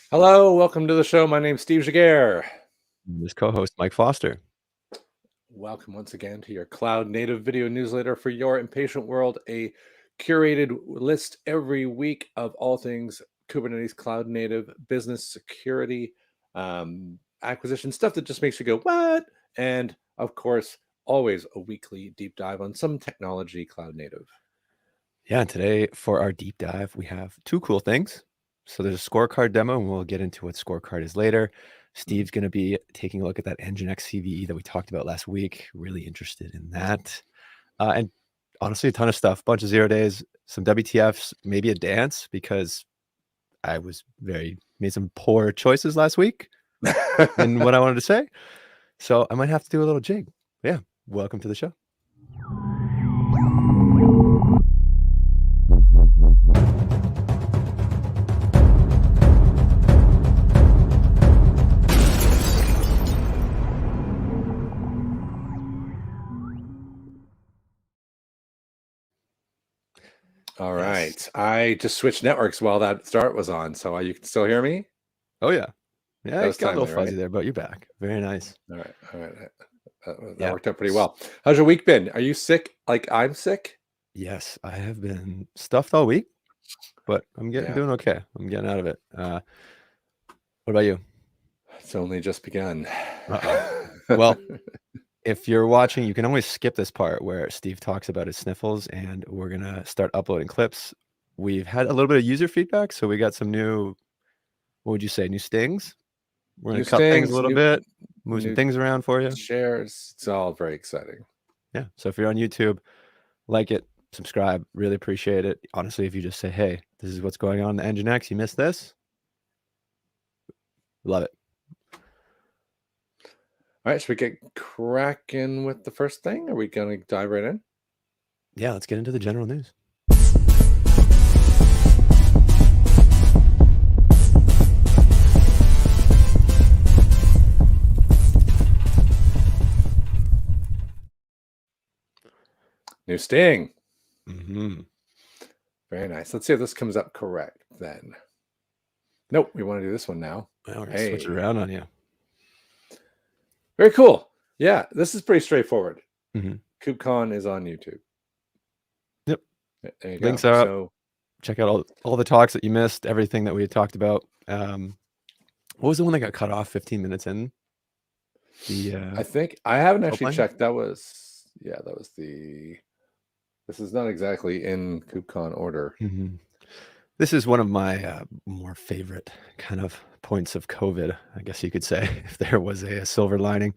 Hello, welcome to the show. My name's Steve Jaguar. This co-host, Mike Foster. Welcome once again to your cloud native video newsletter for your impatient world, a curated list every week of all things Kubernetes cloud native, business security, acquisition stuff that just makes you go, what? And of course, always a weekly deep dive on some technology cloud native. Yeah, today for our deep dive, we have two cool things. So there's a scorecard demo, and we'll get into what scorecard is later. Steve's going to be taking a look at that Nginx CVE that we talked about last week. Really interested in that. And honestly, a ton of stuff, bunch of 0 days, some WTFs, maybe a dance, because I made some poor choices last week in what I wanted to say. So I might have to do a little jig. Yeah, welcome to the show. All right. I just switched networks while that start was on. So you can still hear me? Oh, yeah. Yeah, That it was got a little timely, fuzzy right? there, but you're back. Very nice. All right. That Yeah. worked out pretty well. How's your week been? Are you sick like I'm sick? Yes, I have been stuffed all week, but I'm doing okay. I'm getting out of it. What about you? It's only just begun. Well, if you're watching, you can always skip this part where Steve talks about his sniffles, and we're going to start uploading clips. We've had a little bit of user feedback, so we got some new, what would you say, new stings? We're going to cut things a little bit, move some things around for you. Shares. It's all very exciting. Yeah. So if you're on YouTube, like it, subscribe. Really appreciate it. Honestly, if you just say, hey, this is what's going on in the Nginx, you missed this. Love it. All right, should we get cracking with the first thing? Are we going to dive right in? Yeah, let's get into the general news. New sting. Mm-hmm. Very nice. Let's see if this comes up correct then. Nope, we want to do this one now. Well, we're going to switch it around on you. Very cool. Yeah, this is pretty straightforward. Mm-hmm. KubeCon is on YouTube. Yep. There you Links go. are up. So check out all the talks that you missed, everything that we had talked about. What was the one that got cut off 15 minutes in? I think I haven't actually checked. That was this is not exactly in KubeCon order. Mm-hmm. This is one of my more favorite kind of points of COVID, I guess you could say, if there was a silver lining.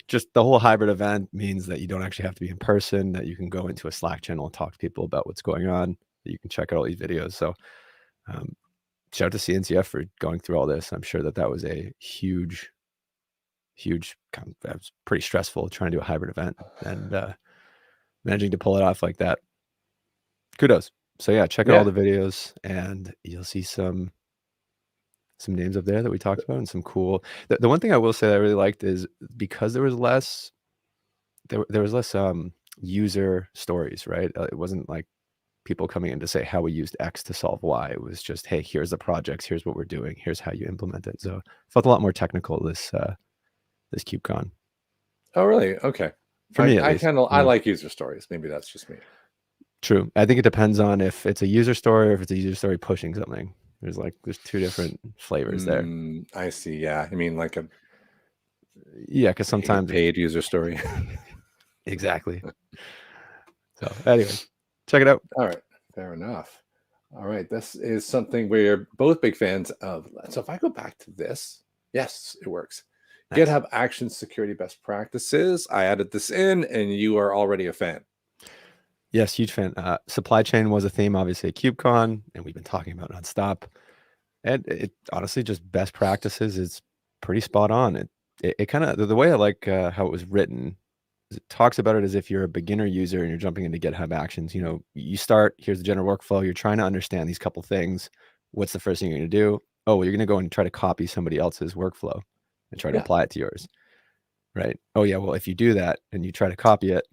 Just the whole hybrid event means that you don't actually have to be in person, that you can go into a Slack channel and talk to people about what's going on, that you can check out all these videos. So shout out to CNCF for going through all this. I'm sure that was a huge that was pretty stressful trying to do a hybrid event, and managing to pull it off like that. Kudos. So yeah, check out all the videos, and you'll see some names up there that we talked about, and some cool. The one thing I will say that I really liked is because there was less user stories, right? It wasn't like people coming in to say how we used X to solve Y. It was just, hey, here's the projects, here's what we're doing, here's how you implement it. So it felt a lot more technical this KubeCon. Oh, really? Okay. For me, at least. I like user stories. Maybe that's just me. True. I think it depends on if it's a user story or if it's a user story pushing something. There's two different flavors there. I see. Yeah. I mean, like because sometimes paid user story. Exactly. So anyway, check it out. All right. Fair enough. All right. This is something we're both big fans of. So if I go back to this, yes, it works. Nice. GitHub Actions Security Best Practices. I added this in, and you are already a fan. Yes, huge fan. Supply chain was a theme, obviously, at KubeCon, and we've been talking about nonstop. And it honestly, just best practices is pretty spot on. It kind of, the way I like how it was written, is it talks about it as if you're a beginner user and you're jumping into GitHub Actions. You start, here's the general workflow. You're trying to understand these couple things. What's the first thing you're going to do? Oh, well, you're going to go and try to copy somebody else's workflow and try to apply it to yours, right? Oh, yeah, well, if you do that and you try to copy it,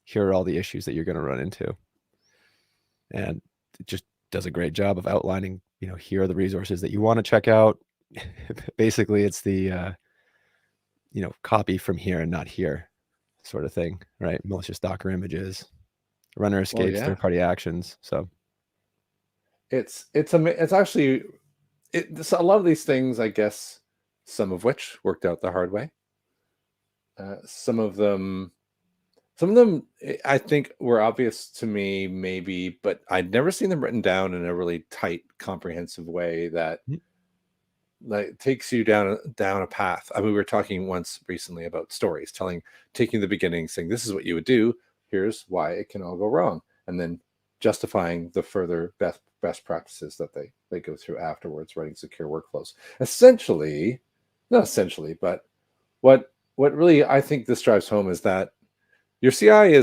here are all the issues that you're going to run into. And it just does a great job of outlining here are the resources that you want to check out. Basically, it's the copy from here and not here sort of thing, right? Malicious Docker images, runner escapes, yeah. third-party actions. So it's actually a lot of these things, I guess, some of which worked out the hard way. Some of them I think were obvious to me, maybe, but I'd never seen them written down in a really tight, comprehensive way that like takes you down a path. I mean, we were talking once recently about stories, taking the beginning, saying this is what you would do, here's why it can all go wrong, and then justifying the further best practices that they go through afterwards, writing secure workflows. Not essentially, but what really I think this drives home is that your CI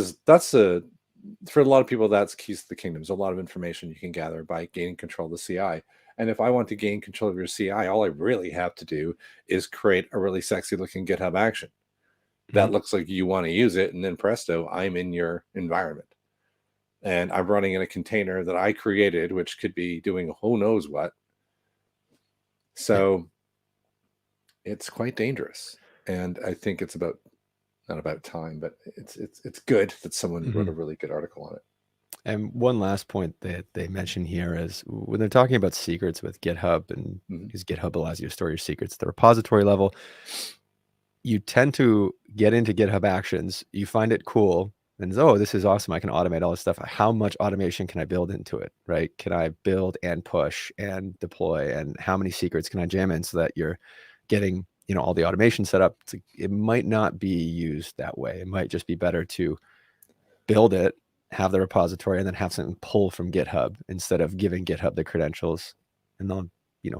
for a lot of people, that's keys to the kingdom. There's a lot of information you can gather by gaining control of the CI. And if I want to gain control of your CI, all I really have to do is create a really sexy looking GitHub action that looks like you want to use it. And then presto, I'm in your environment. And I'm running in a container that I created, which could be doing who knows what. So it's quite dangerous. And I think it's not about time, but it's good that someone wrote a really good article on it. And one last point that they mention here is when they're talking about secrets with GitHub, and because GitHub allows you to store your secrets at the repository level, you tend to get into GitHub Actions, you find it cool, and oh, this is awesome, I can automate all this stuff. How much automation can I build into it, right? Can I build and push and deploy, and how many secrets can I jam in so that you're getting all the automation set up? It might not be used that way. It might just be better to build it, have the repository, and then have something pull from GitHub instead of giving GitHub the credentials and then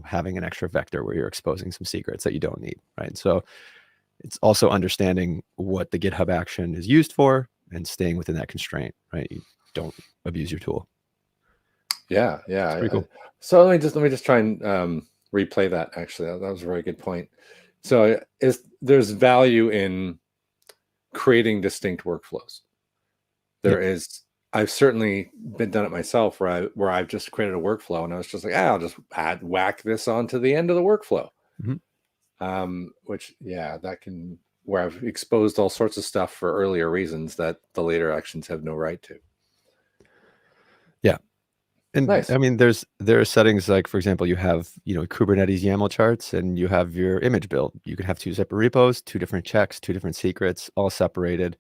having an extra vector where you're exposing some secrets that you don't need, right? So it's also understanding what the GitHub action is used for and staying within that constraint, right? You don't abuse your tool. Yeah. It's pretty cool. So let me just try and replay that. Actually, that was a very good point. So there's value in creating distinct workflows. I've certainly been done it myself where I've just created a workflow and I was just like, I'll just whack this onto the end of the workflow. Which, where I've exposed all sorts of stuff for earlier reasons that the later actions have no right to. Yeah. And nice. I mean, there are settings like, for example, you have, Kubernetes YAML charts and you have your image build. You can have 2 separate repos, 2 different checks, 2 different secrets, all separated.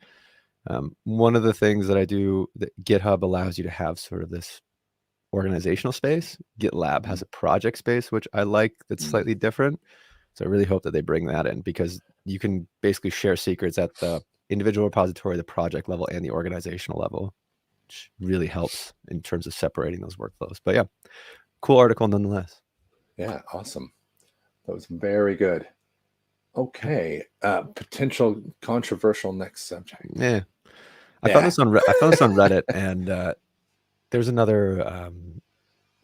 One of the things that I do that GitHub allows you to have sort of this organizational space. GitLab has a project space, which I like, that's slightly different. So I really hope that they bring that in, because you can basically share secrets at the individual repository, the project level, and the organizational level, which really helps in terms of separating those workflows. But yeah, cool article nonetheless. Yeah, awesome. That was very good. Okay, potential controversial next subject. Yeah, I found this on Reddit, and there's another.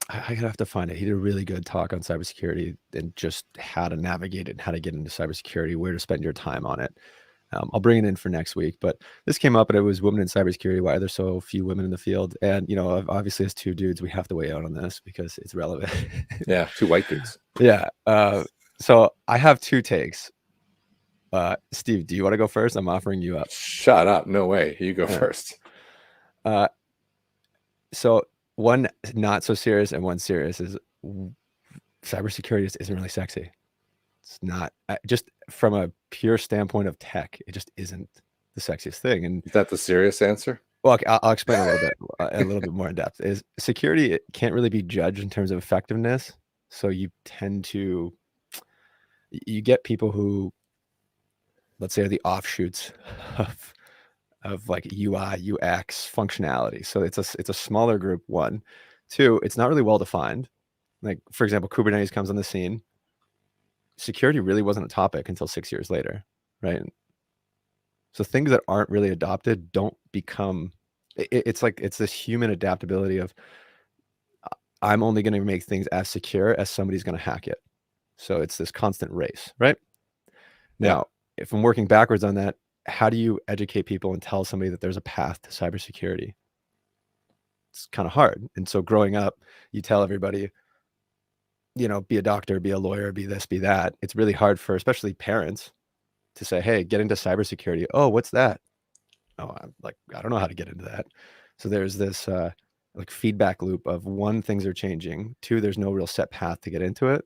I have to find it. He did a really good talk on cybersecurity and just how to navigate it, how to get into cybersecurity, where to spend your time on it. I'll bring it in for next week, but this came up and it was women in cybersecurity. Why are there so few women in the field? And, obviously as 2 dudes, we have to weigh out on this because it's relevant. Yeah. 2 white dudes. Yeah. So I have 2 takes. Steve, do you want to go first? I'm offering you up. Shut up. No way. You go first. So one not so serious and one serious is cybersecurity isn't really sexy. It's not, just from a pure standpoint of tech, it just isn't the sexiest thing. And is that the serious answer? Well, I'll explain a little bit more in depth. Is security, it can't really be judged in terms of effectiveness. So you tend to, you get people who, let's say, are the offshoots of like UI, UX functionality. So it's a smaller group, 1. 2, it's not really well defined. Like, for example, Kubernetes comes on the scene. Security really wasn't a topic until 6 years later, right? So things that aren't really adopted don't become, it's this human adaptability of, I'm only going to make things as secure as somebody's going to hack it. So it's this constant race, right? Now, if I'm working backwards on that, how do you educate people and tell somebody that there's a path to cybersecurity? It's kind of hard. And so growing up, you tell everybody, be a doctor, be a lawyer, be this, be that. It's really hard for especially parents to say, hey, get into cybersecurity. Oh, what's that? Oh, I don't know how to get into that. So there's this like feedback loop of one, things are changing. Two, there's no real set path to get into it.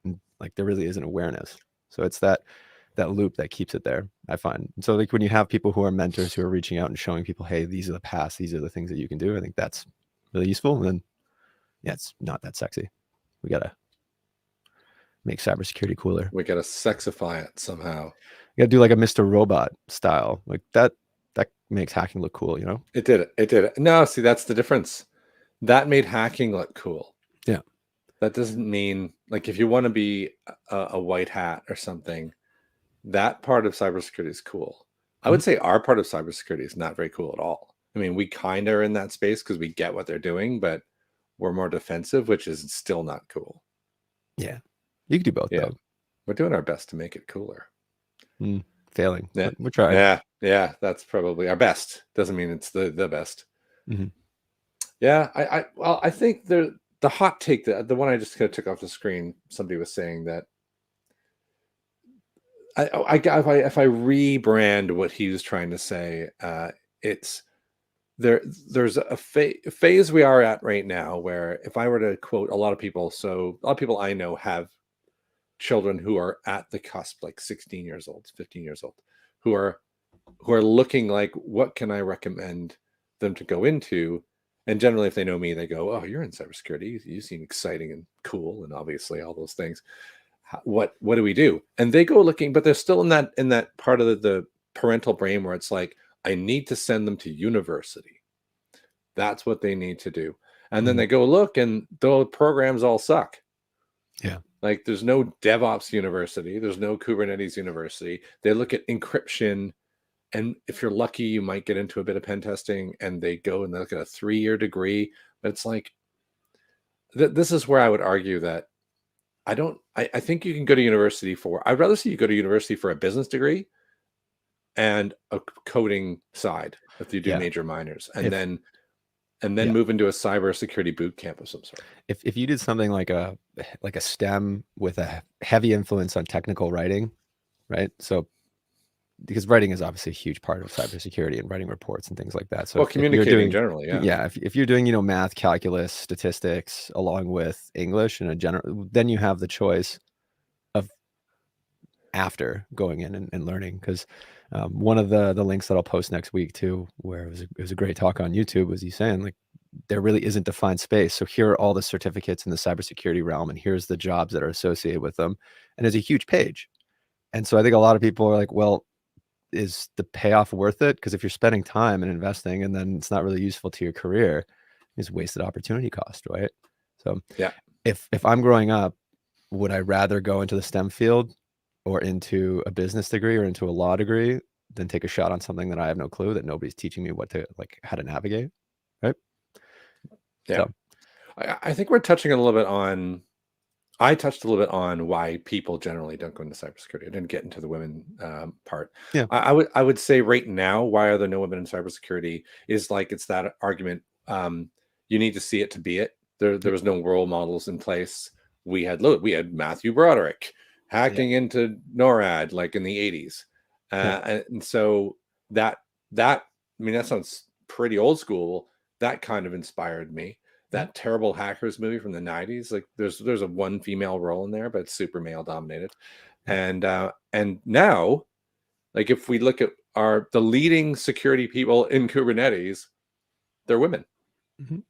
And like there really isn't awareness. So it's that loop that keeps it there, I find. And so like when you have people who are mentors who are reaching out and showing people, hey, these are the paths, these are the things that you can do, I think that's really useful. And then yeah, it's not that sexy. We gotta make cybersecurity cooler. We gotta sexify it somehow. You gotta do like a Mr. Robot style. Like that makes hacking look cool, It did it. No, see, that's the difference. That made hacking look cool. Yeah. That doesn't mean, like, if you want to be a white hat or something, that part of cybersecurity is cool. I would say our part of cybersecurity is not very cool at all. I mean, we kind of are in that space because we get what they're doing, but we're more defensive, which is still not cool. Yeah. You can do both, though. We're doing our best to make it cooler. Failing. Yeah. We're trying. Yeah. That's probably our best. Doesn't mean it's the best. Yeah. I think the hot take, the one I just kind of took off the screen, somebody was saying that if I rebrand what he was trying to say, it's there's a phase we are at right now where, if I were to quote a lot of people I know have children who are at the cusp, like 16 years old, 15 years old, who are looking like, what can I recommend them to go into? And generally, if they know me, they go, oh, you're in cybersecurity, you seem exciting and cool, and obviously all those things. What do we do? And they go looking, but they're still in that part of the parental brain where it's like, I need to send them to university. That's what they need to do. And then they go look, and the programs all suck. Yeah. Like, there's no DevOps university. There's no Kubernetes university. They look at encryption, and if you're lucky, you might get into a bit of pen testing, and they go and they look at a 3-year degree. But it's like, this is where I would argue that I think you can go to university I'd rather see you go to university for a business degree and a coding side if you do major minors, and then move into a cybersecurity boot camp of some sort. If you did something like a STEM with a heavy influence on technical writing, right? So because writing is obviously a huge part of cybersecurity and writing reports and things like that. So communicating generally, if you're doing math, calculus, statistics along with English in a general, then you have the choice of after going in and learning. Because one of the links that I'll post next week too, where it was a great talk on YouTube, was he saying, like, there really isn't defined space. So here are all the certificates in the cybersecurity realm, and here's the jobs that are associated with them, and there's a huge page. And so I think a lot of people are like, well, is the payoff worth it? Because if you're spending time and investing and then it's not really useful to your career, it's wasted opportunity cost, right? So yeah, if I'm growing up, would I rather go into the STEM field or into a business degree or into a law degree than take a shot on something that I have no clue, that nobody's teaching me how to navigate, right? Yeah. So I think we're touching a little bit on, I touched a little bit on why people generally don't go into cybersecurity. I didn't get into the women part. Yeah. I would say right now, why are there no women in cybersecurity is like, it's that argument. You need to see it to be it. There was no role models in place. We had Matthew Broderick hacking into NORAD like in the 80s. And so that, I mean, that sounds pretty old school. That kind of inspired me. That terrible Hackers movie from the 90s, like there's a one female role in there, but it's super male dominated. And now, like, if we look at the leading security people in Kubernetes, they're women. You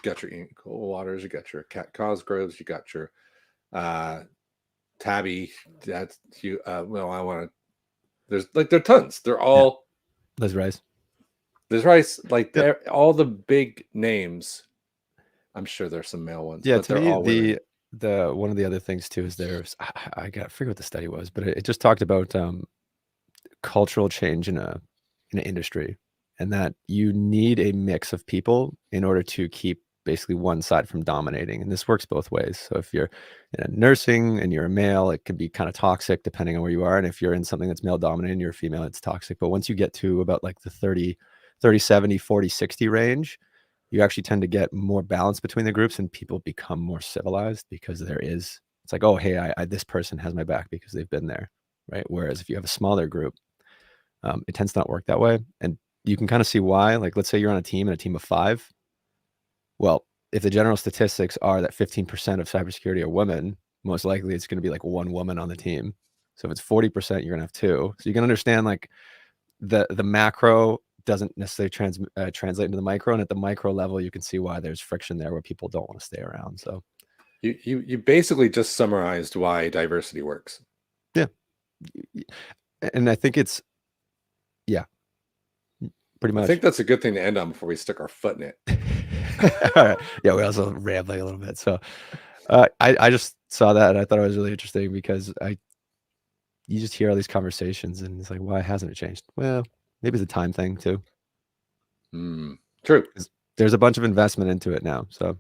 got your Ian Waters, you got your Kat Cosgroves, you got your Tabby. That's you. Well, I want to. There are tons. They're all Liz Rice. Like they're all the big names. I'm sure there's some male ones. Yeah, but to me, the one of the other things too is I forget what the study was, but it just talked about cultural change in an industry, and that you need a mix of people in order to keep basically one side from dominating. And this works both ways. So if you're in nursing and you're a male, it can be kind of toxic depending on where you are. And if you're in something that's male dominated and you're a female, it's toxic. But once you get to about like the 30, 70, 40, 60 range, you actually tend to get more balance between the groups, and people become more civilized because it's like, oh, hey, this person has my back because they've been there, right? Whereas if you have a smaller group, it tends to not work that way. And you can kind of see why. Like, let's say you're on a team of 5. Well, if the general statistics are that 15% of cybersecurity are women, most likely it's going to be like 1 woman on the team. So if it's 40%, you're going to have 2. So you can understand like the macro doesn't necessarily translate into the micro, and at the micro level, you can see why there's friction there where people don't want to stay around. So you basically just summarized why diversity works. yeah, and I think it's pretty much. I think that's a good thing to end on before we stick our foot in it. All right. Yeah, we also rambling a little bit. So I just saw that and I thought it was really interesting because you just hear all these conversations and it's like, why hasn't it changed? Well, maybe it's a time thing too. True. There's a bunch of investment into it now. So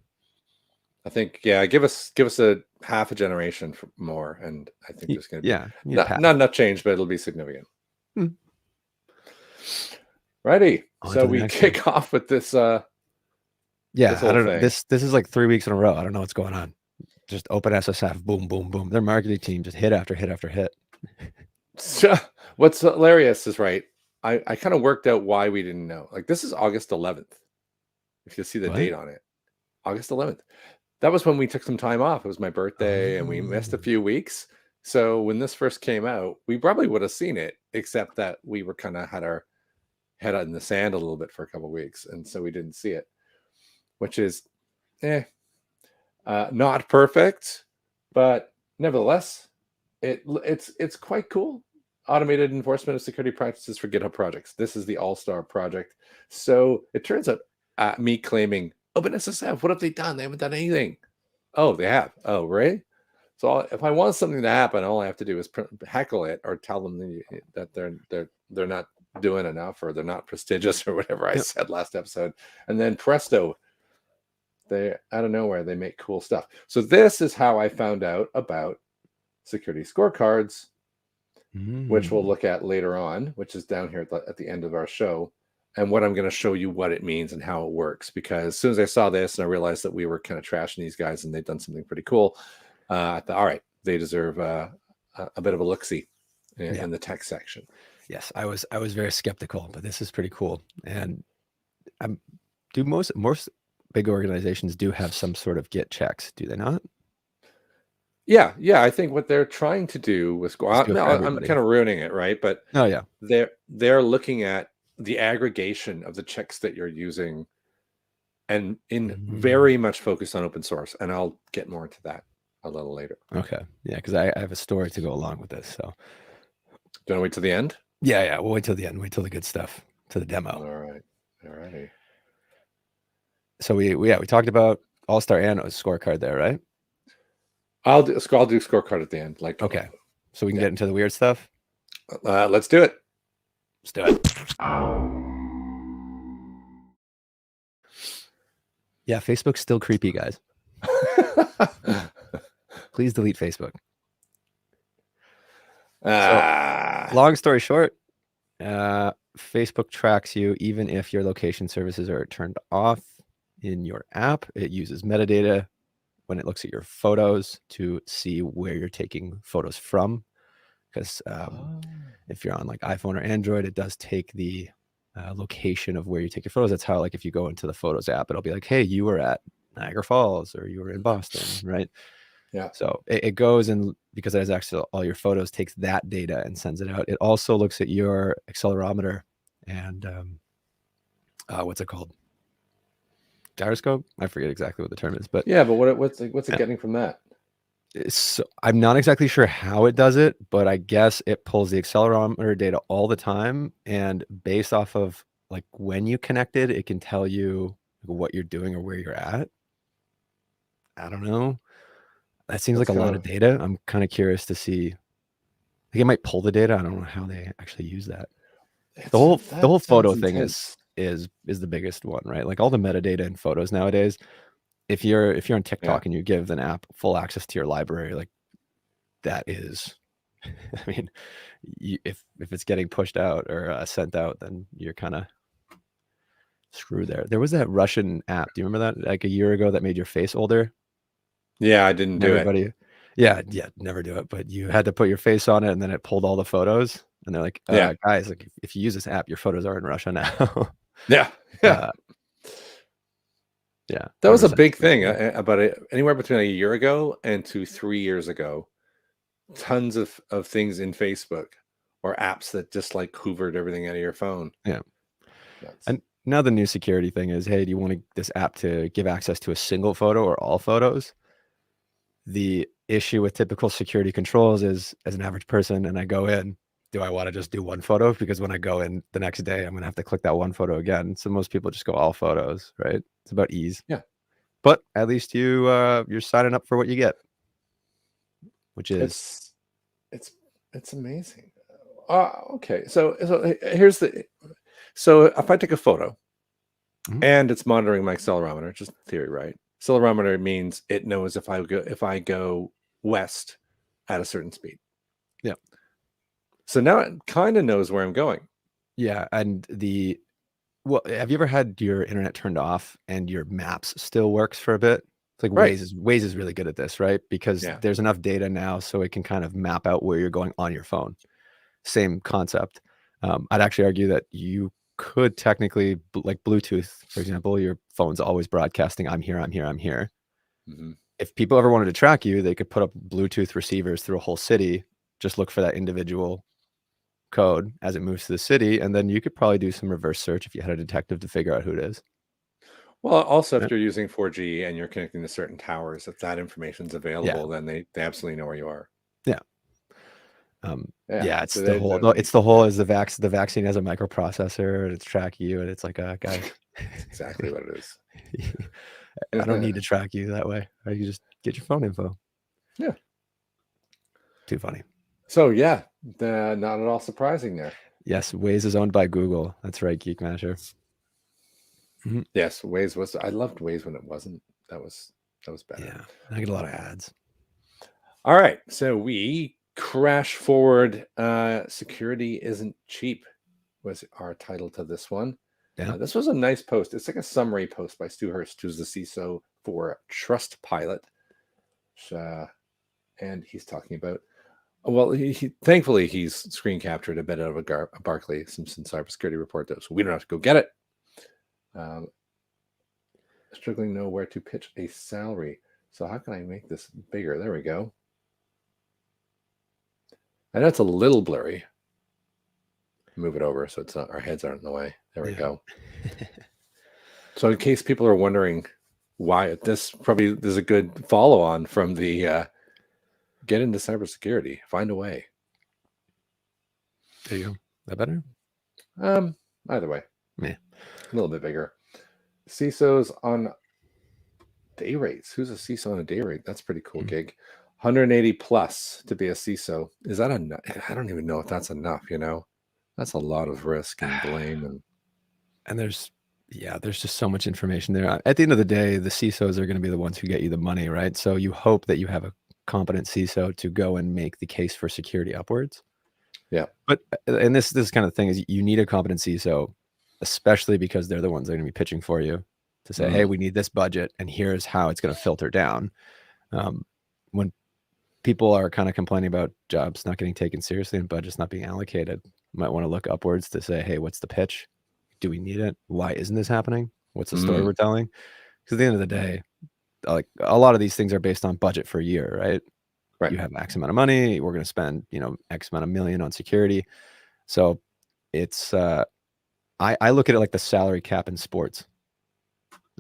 I think, yeah, give us a half a generation more, and I think there's going to be not enough change, but it'll be significant. Righty. So we kick off with this. Yeah, I don't know. This is like 3 weeks in a row. I don't know what's going on. Just OpenSSF, boom, boom, boom. Their marketing team just hit after hit after hit. So what's hilarious is, right, I kind of worked out why we didn't know. Like, this is August 11th. If you see the date on it, August 11th. That was when we took some time off. It was my birthday, and we missed a few weeks. So when this first came out, we probably would have seen it, except that we were kind of had our head in the sand a little bit for a couple of weeks, and so we didn't see it, which is not perfect, but nevertheless, it's quite cool. Automated enforcement of security practices for GitHub projects. This is the all-star project. So it turns out me claiming OpenSSF, what have they done? They haven't done anything. Oh, they have. Oh, right. So if I want something to happen, all I have to do is heckle it or tell them that they're not doing enough, or they're not prestigious, or whatever I said last episode, and then presto, they out of nowhere they make cool stuff. So this is how I found out about security scorecards, which we'll look at later on, which is down here at the end of our show, and what I'm going to show you what it means and how it works. Because as soon as I saw this and I realized that we were kind of trashing these guys and they've done something pretty cool, I thought, all right, they deserve a bit of a look-see in the tech section. Yes, I was very skeptical, but this is pretty cool. And most big organizations do have some sort of Git checks, do they not? Yeah. I think what they're trying to do with I'm kind of ruining it, right? But they're looking at the aggregation of the checks that you're using, and very much focused on open source. And I'll get more into that a little later. Okay. Yeah, because I have a story to go along with this. So do you want to wait till the end? Yeah, we'll wait till the end. Wait till the good stuff, to the demo. All righty. So we talked about All-Star and scorecard there, right? I'll do scorecard at the end. Like, okay, so we can get into the weird stuff. Let's do it. Let's do it. Yeah, Facebook's still creepy, guys. Please delete Facebook. So, long story short, Facebook tracks you even if your location services are turned off in your app. It uses metadata when it looks at your photos to see where you're taking photos from. Because if you're on like iPhone or Android, it does take the location of where you take your photos. That's how, like, if you go into the Photos app, it'll be like, hey, you were at Niagara Falls or you were in Boston, right? Yeah. So it goes, and because it has access to all your photos, takes that data and sends it out. It also looks at your accelerometer and what's it called? Gyroscope? I forget exactly what the term is, but yeah. But what's it getting from that? So I'm not exactly sure how it does it, but I guess it pulls the accelerometer data all the time, and based off of like when you connected, it can tell you what you're doing or where you're at. I don't know. That seems like a lot of data. I'm kind of curious to see. Like, it might pull the data. I don't know how they actually use that. The whole photo thing is the biggest one, right? Like all the metadata in photos nowadays. If you're on TikTok and you give an app full access to your library, like that is, I mean, if it's getting pushed out or sent out, then you're kind of screw there. There was that Russian app. Do you remember that? Like a year ago, that made your face older. Yeah, I didn't And do it. everybody, yeah, never do it. But you had to put your face on it, and then it pulled all the photos. And they're like, Yeah. guys, like if you use this app, your photos are in Russia now. Yeah. Yeah. Yeah, That was a remember big thing that. about anywhere between a year ago and to 3 years ago. Tons of things in Facebook or apps that just like hoovered everything out of your phone. Yeah. Nuts. And now the new security thing is, hey, do you want this app to give access to a single photo or all photos? The issue with typical security controls is, as an average person, and I go in, do I want to just do one photo? Because when I go in the next day, I'm going to have to click that one photo again. So most people just go all photos, right? It's about ease. Yeah. But at least you're signing up for what you get, which is it's amazing. Okay, so here's so if I take a photo and it's monitoring my accelerometer, just theory, right? Accelerometer means it knows if I go west at a certain speed. Yeah. So now it kind of knows where I'm going. Yeah, and well, have you ever had your internet turned off and your maps still works for a bit? It's like Right. Waze is really good at this, right? Because Yeah. there's enough data now so it can kind of map out where you're going on your phone. Same concept. I'd actually argue that you could technically, like Bluetooth, for example, your phone's always broadcasting, I'm here, I'm here, I'm here. Mm-hmm. If people ever wanted to track you, they could put up Bluetooth receivers through a whole city, just look for that individual code as it moves to the city, and then you could probably do some reverse search if you had a detective to figure out who it is. Well, also, if Yeah. you're using 4G and you're connecting to certain towers, if that information's available, then they absolutely know where you are. Yeah. Yeah. It's So the whole, is the vaccine has a microprocessor and it's tracking you, and it's like, guys, that's exactly what it is. I don't need to track you that way. You just get your phone info. Yeah. Too funny. So yeah, not at all surprising there. Yes, Waze is owned by Google. That's right, Geek Masher. Mm-hmm. Yes, Waze was. I loved Waze when it wasn't. That was better. Yeah, I get a lot of ads. All right, so we crash forward. Security isn't cheap was our title to this one. Yeah, this was a nice post. It's like a summary post by Stu Hurst, who's the CISO for Trustpilot, and he's talking about. Well, he thankfully he's screen captured a bit out of a Barclay Simpson cybersecurity report, though, so we don't have to go get it. Struggling to know where to pitch a salary. So how can I make this bigger? There we go. I know it's a little blurry. Move it over so it's not, our heads aren't in the way. There we go. So in case people are wondering why, this is a good follow on from the get into cybersecurity, find a way. There you go. That better? Either way. Yeah. A little bit bigger. CISOs on day rates. Who's a CISO on a day rate? That's a pretty cool gig. 180 plus to be a CISO. Is that enough? I don't even know if that's enough, That's a lot of risk and blame. And there's just so much information there. At the end of the day, the CISOs are going to be the ones who get you the money, right? So you hope that you have a competent CISO to go and make the case for security upwards. Yeah. But, and this kind of thing is, you need a competent CISO, especially because they're the ones that are going to be pitching for you to say, hey, we need this budget and here's how it's going to filter down. When people are kind of complaining about jobs not getting taken seriously and budgets not being allocated, you might want to look upwards to say, hey, what's the pitch? Do we need it? Why isn't this happening? What's the story we're telling? Because at the end of the day, like a lot of these things are based on budget for a year, right? Right. You have X amount of money. We're going to spend, X amount of million on security. So it's, I look at it like the salary cap in sports.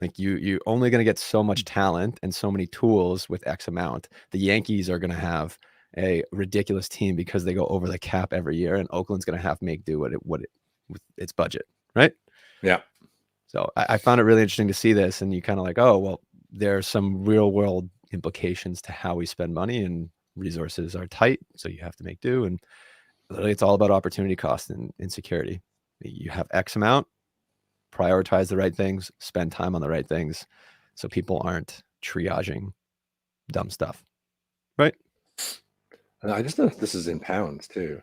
Like you only going to get so much talent and so many tools with X amount. The Yankees are going to have a ridiculous team because they go over the cap every year, and Oakland's going to have to make do with its budget, right? Yeah. So I found it really interesting to see this, and you kind of like, oh, well, there are some real world implications to how we spend money, and resources are tight, so you have to make do. And literally, it's all about opportunity cost in security. You have X amount, prioritize the right things, spend time on the right things, so people aren't triaging dumb stuff, right? I just know this is in pounds too.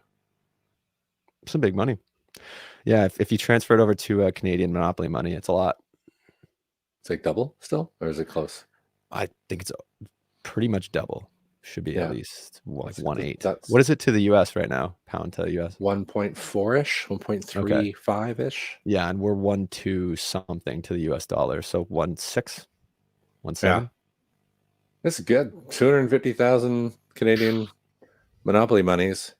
Some big money. Yeah, if you transfer it over to Canadian monopoly money, it's a lot. It's like double still, or is it close? I think it's pretty much double. Should be at least like 1.8. What is it to the US right now? Pound to the US? 1.4-ish, 1.35-ish. Yeah, and we're 1.2 something to the US dollar. So 1.6, 1.7. Yeah. This is good. 250,000 Canadian monopoly monies.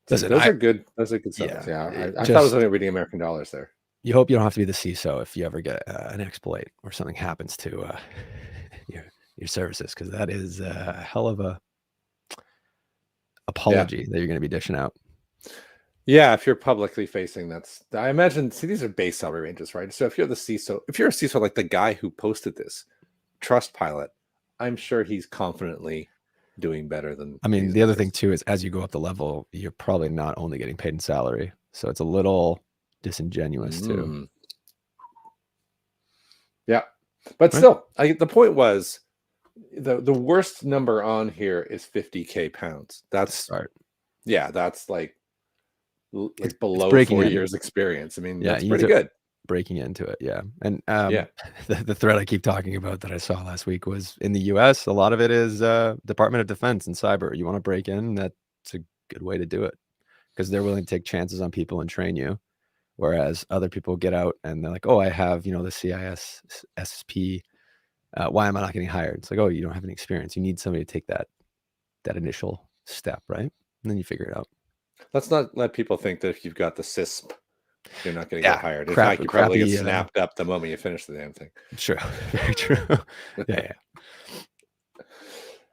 Those are good. Those are good settlements. Yeah, I thought I was only reading American dollars there. You hope you don't have to be the CISO if you ever get an exploit or something happens to your services, because that is a hell of a apology that you're going to be dishing out. Yeah, if you're publicly facing, I imagine. See, these are base salary ranges, right? So if you're the CISO, if you're a CISO like the guy who posted this, Trustpilot, I'm sure he's confidently doing better than. I mean, the other thing too is as you go up the level, you're probably not only getting paid in salary, so it's a little disingenuous too. Yeah, but still, the point was the worst number on here is 50K pounds. That's that's like below 4 years experience. I mean, that's pretty good. Breaking into it, yeah. And the thread I keep talking about that I saw last week was in the US, a lot of it is Department of Defense and cyber. You want to break in, that's a good way to do it, because they're willing to take chances on people and train you. Whereas other people get out and they're like, oh, I have, the CISSP. Why am I not getting hired? It's like, oh, you don't have any experience. You need somebody to take that initial step, right? And then you figure it out. Let's not let people think that if you've got the CISP, you're not going to get hired. In fact, you probably get snapped up the moment you finish the damn thing. True. Very true.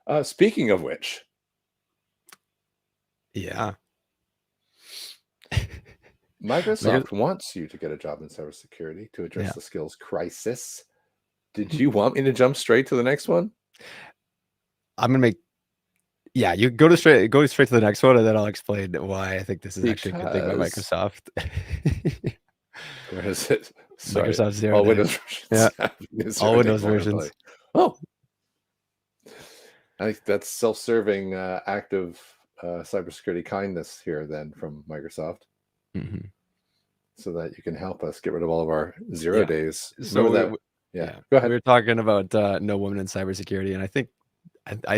Yeah. Speaking of which. Yeah. Microsoft wants you to get a job in cybersecurity to address the skills crisis. Did you want me to jump straight to the next one? I'm going to you go straight to the next one, and then I'll explain why I think this is actually a good thing by Microsoft. Where is it? Sorry. Microsoft Zero. All Windows versions. Yeah. All Windows versions. Oh. I think that's self-serving active cybersecurity kindness here then from Microsoft. Mm-hmm. So that you can help us get rid of all of our 0 days. So that. Go ahead. We were talking about no women in cybersecurity, and I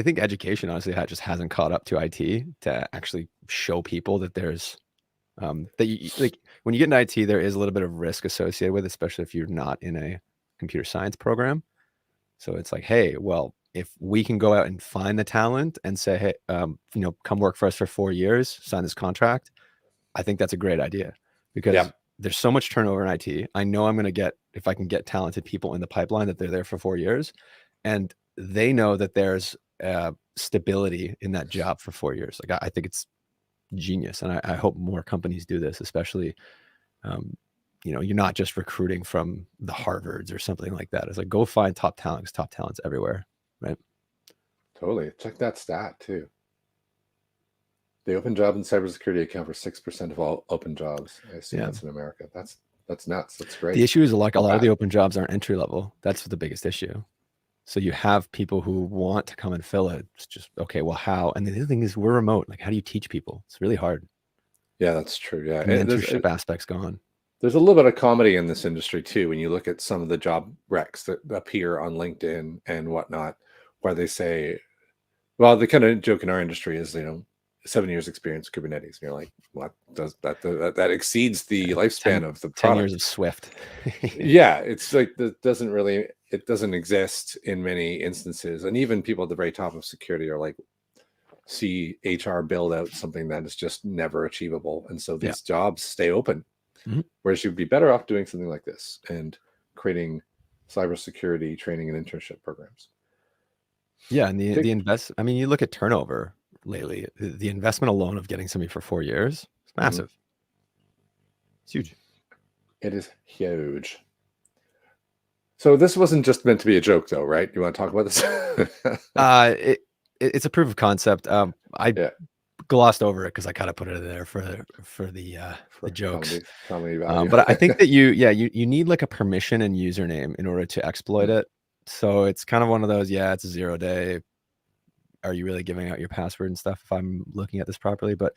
think education honestly just hasn't caught up to IT to actually show people that there's that you, like when you get into IT, there is a little bit of risk associated with it, especially if you're not in a computer science program. So it's like, hey, well, if we can go out and find the talent and say, hey, come work for us for 4 years, sign this contract, I think that's a great idea, because there's so much turnover in IT. I know I'm going to get, if I can get talented people in the pipeline, that they're there for 4 years, and they know that there's stability in that job for 4 years. Like I think it's genius, and I hope more companies do this, especially you're not just recruiting from the Harvards or something like that. It's like, go find top talent, because top talent's everywhere, right? Totally. Check that stat too. The open job in cybersecurity account for 6% of all open jobs. I assume that's in America. That's nuts. That's great. The issue is a lot of the open jobs aren't entry level. That's the biggest issue. So you have people who want to come and fill it. It's just, okay, well, how? And the other thing is, we're remote. Like, how do you teach people? It's really hard. Yeah, that's true. Yeah. And the mentorship aspect's gone. There's a little bit of comedy in this industry too, when you look at some of the job recs that appear on LinkedIn and whatnot, where they say, well, the kind of joke in our industry is, 7 years experience with Kubernetes. And you're like, what does that exceeds the lifespan of the product. 10 years of Swift. Yeah. It's like, it doesn't exist in many instances. And even people at the very top of security are like, see HR build out something that is just never achievable. And so these jobs stay open. Mm-hmm. Whereas you'd be better off doing something like this and creating cybersecurity training and internship programs. Yeah. And I mean, you look at turnover lately, the investment alone of getting somebody for 4 years is massive. Mm-hmm. It's huge. It is huge. So this wasn't just meant to be a joke though, right? You want to talk about this? It's a proof of concept. I glossed over it because I kind of put it in there for the jokes. Comedy value. But I think that you need like a permission and username in order to exploit it. So it's kind of one of those, it's a 0 day. Are you really giving out your password and stuff if I'm looking at this properly? But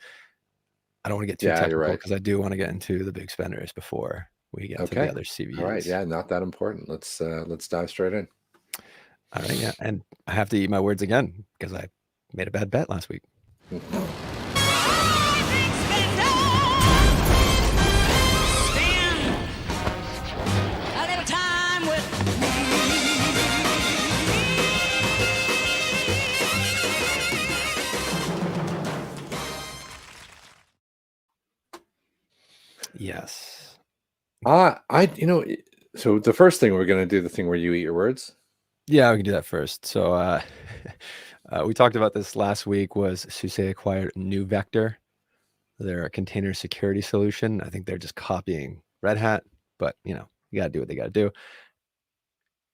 I don't want to get too Yeah, you're technical right. because I do want to get into the big spenders before we get to the Okay. other CVEs. All right. Yeah, not that important. Let's dive straight in. All right. Yeah. And I have to eat my words again because I made a bad bet last week. Yes. So the first thing we're going to do, the thing where you eat your words. Yeah, we can do that first. So we talked about this last week. Was SUSE acquired NuVector? They're a container security solution. I think they're just copying Red Hat, but you got to do what they got to do.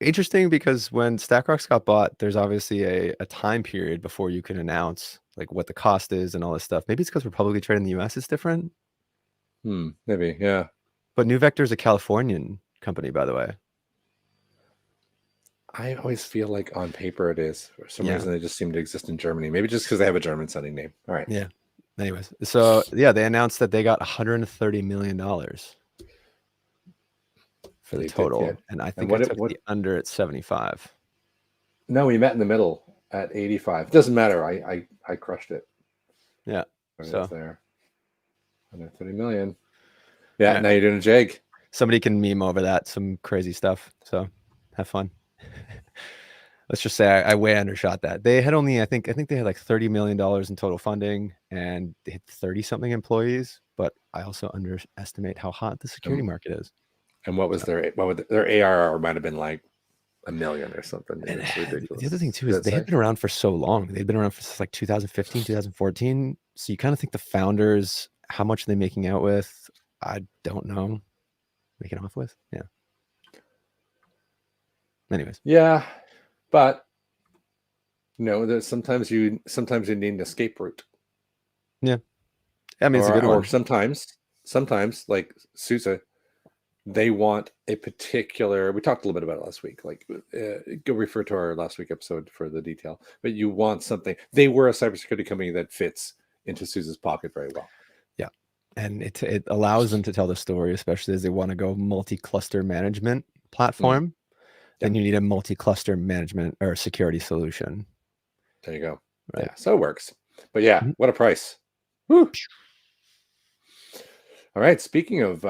Interesting because when StackRox got bought, there's obviously a time period before you can announce like what the cost is and all this stuff. Maybe it's because we're publicly traded in the US, it's different. Maybe, yeah. But NuVector is a Californian company, by the way. I always feel like on paper it is. For some Yeah. reason, they just seem to exist in Germany. Maybe just because they have a German-sounding name. All right. Yeah. Anyways, so yeah, they announced that they got $130 million for the total, and I think I took the under at 75. No, we met in the middle at 85. It doesn't matter. I crushed it. Yeah. So there. 130 million. Yeah, now you're doing a jig. Somebody can meme over that, some crazy stuff. So have fun. Let's just say I way undershot that. They had only, I think they had like $30 million in total funding, and they had 30-something employees. But I also underestimate how hot the security market is. And what was their ARR might have been like $1 million or something. And it's ridiculous. The other thing too is they had been around for so long. They'd been around for like 2015, 2014. So you kind of think the founders, how much are they making out with? I don't know. Making off with? Yeah. Anyways. Yeah, but there's sometimes you need an escape route. Yeah. I mean, it's a good one. Or sometimes like SUSE, they want a particular, we talked a little bit about it last week, like go refer to our last week episode for the detail, but you want something. They were a cybersecurity company that fits into SUSE's pocket very well. Yeah. And it allows them to tell the story, especially as they want to go multi-cluster management platform. Then you need a multi-cluster management or security solution. There you go. Right. Yeah, so it works. But yeah, what a price. Woo. All right. Speaking of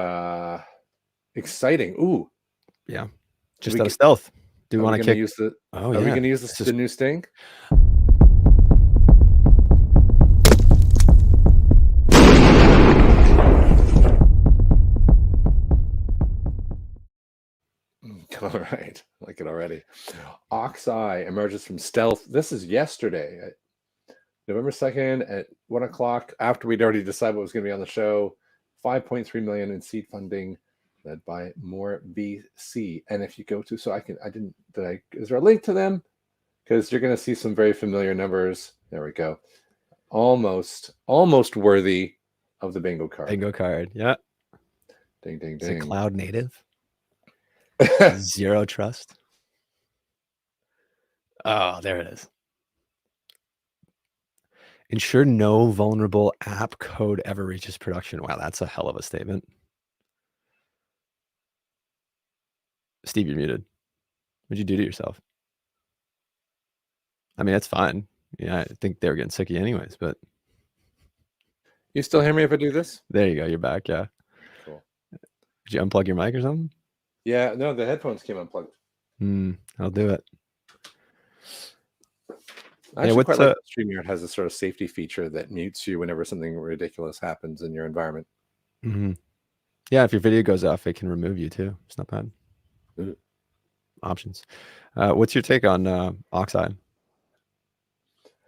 exciting. Ooh. Yeah. Just out of stealth. Do we want to use the Are we going to use the new Sting? All right. I like it already. Oxeye emerges from stealth. This is yesterday, November 2nd at 1 o'clock, after we'd already decided what was going to be on the show. 5.3 million in seed funding, led by More VC. And if you go to, is there a link to them? Because you're going to see some very familiar numbers. There we go. Almost worthy of the bingo card. Bingo card. Yeah. Ding, ding, ding. Is it cloud native? Zero trust. Oh, there it is. Ensure no vulnerable app code ever reaches production. Wow, that's a hell of a statement. Steve, you're muted. What'd you do to yourself? I mean, that's fine. Yeah, I think they were getting sick of you anyways, but. You still hear me if I do this? There you go. You're back. Yeah. Cool. Did you unplug your mic or something? Yeah, no, the headphones came unplugged. I'll do it. I actually quite like that StreamYard has a sort of safety feature that mutes you whenever something ridiculous happens in your environment. Yeah, if your video goes off, it can remove you too. It's not bad. Options. What's your take on Oxide?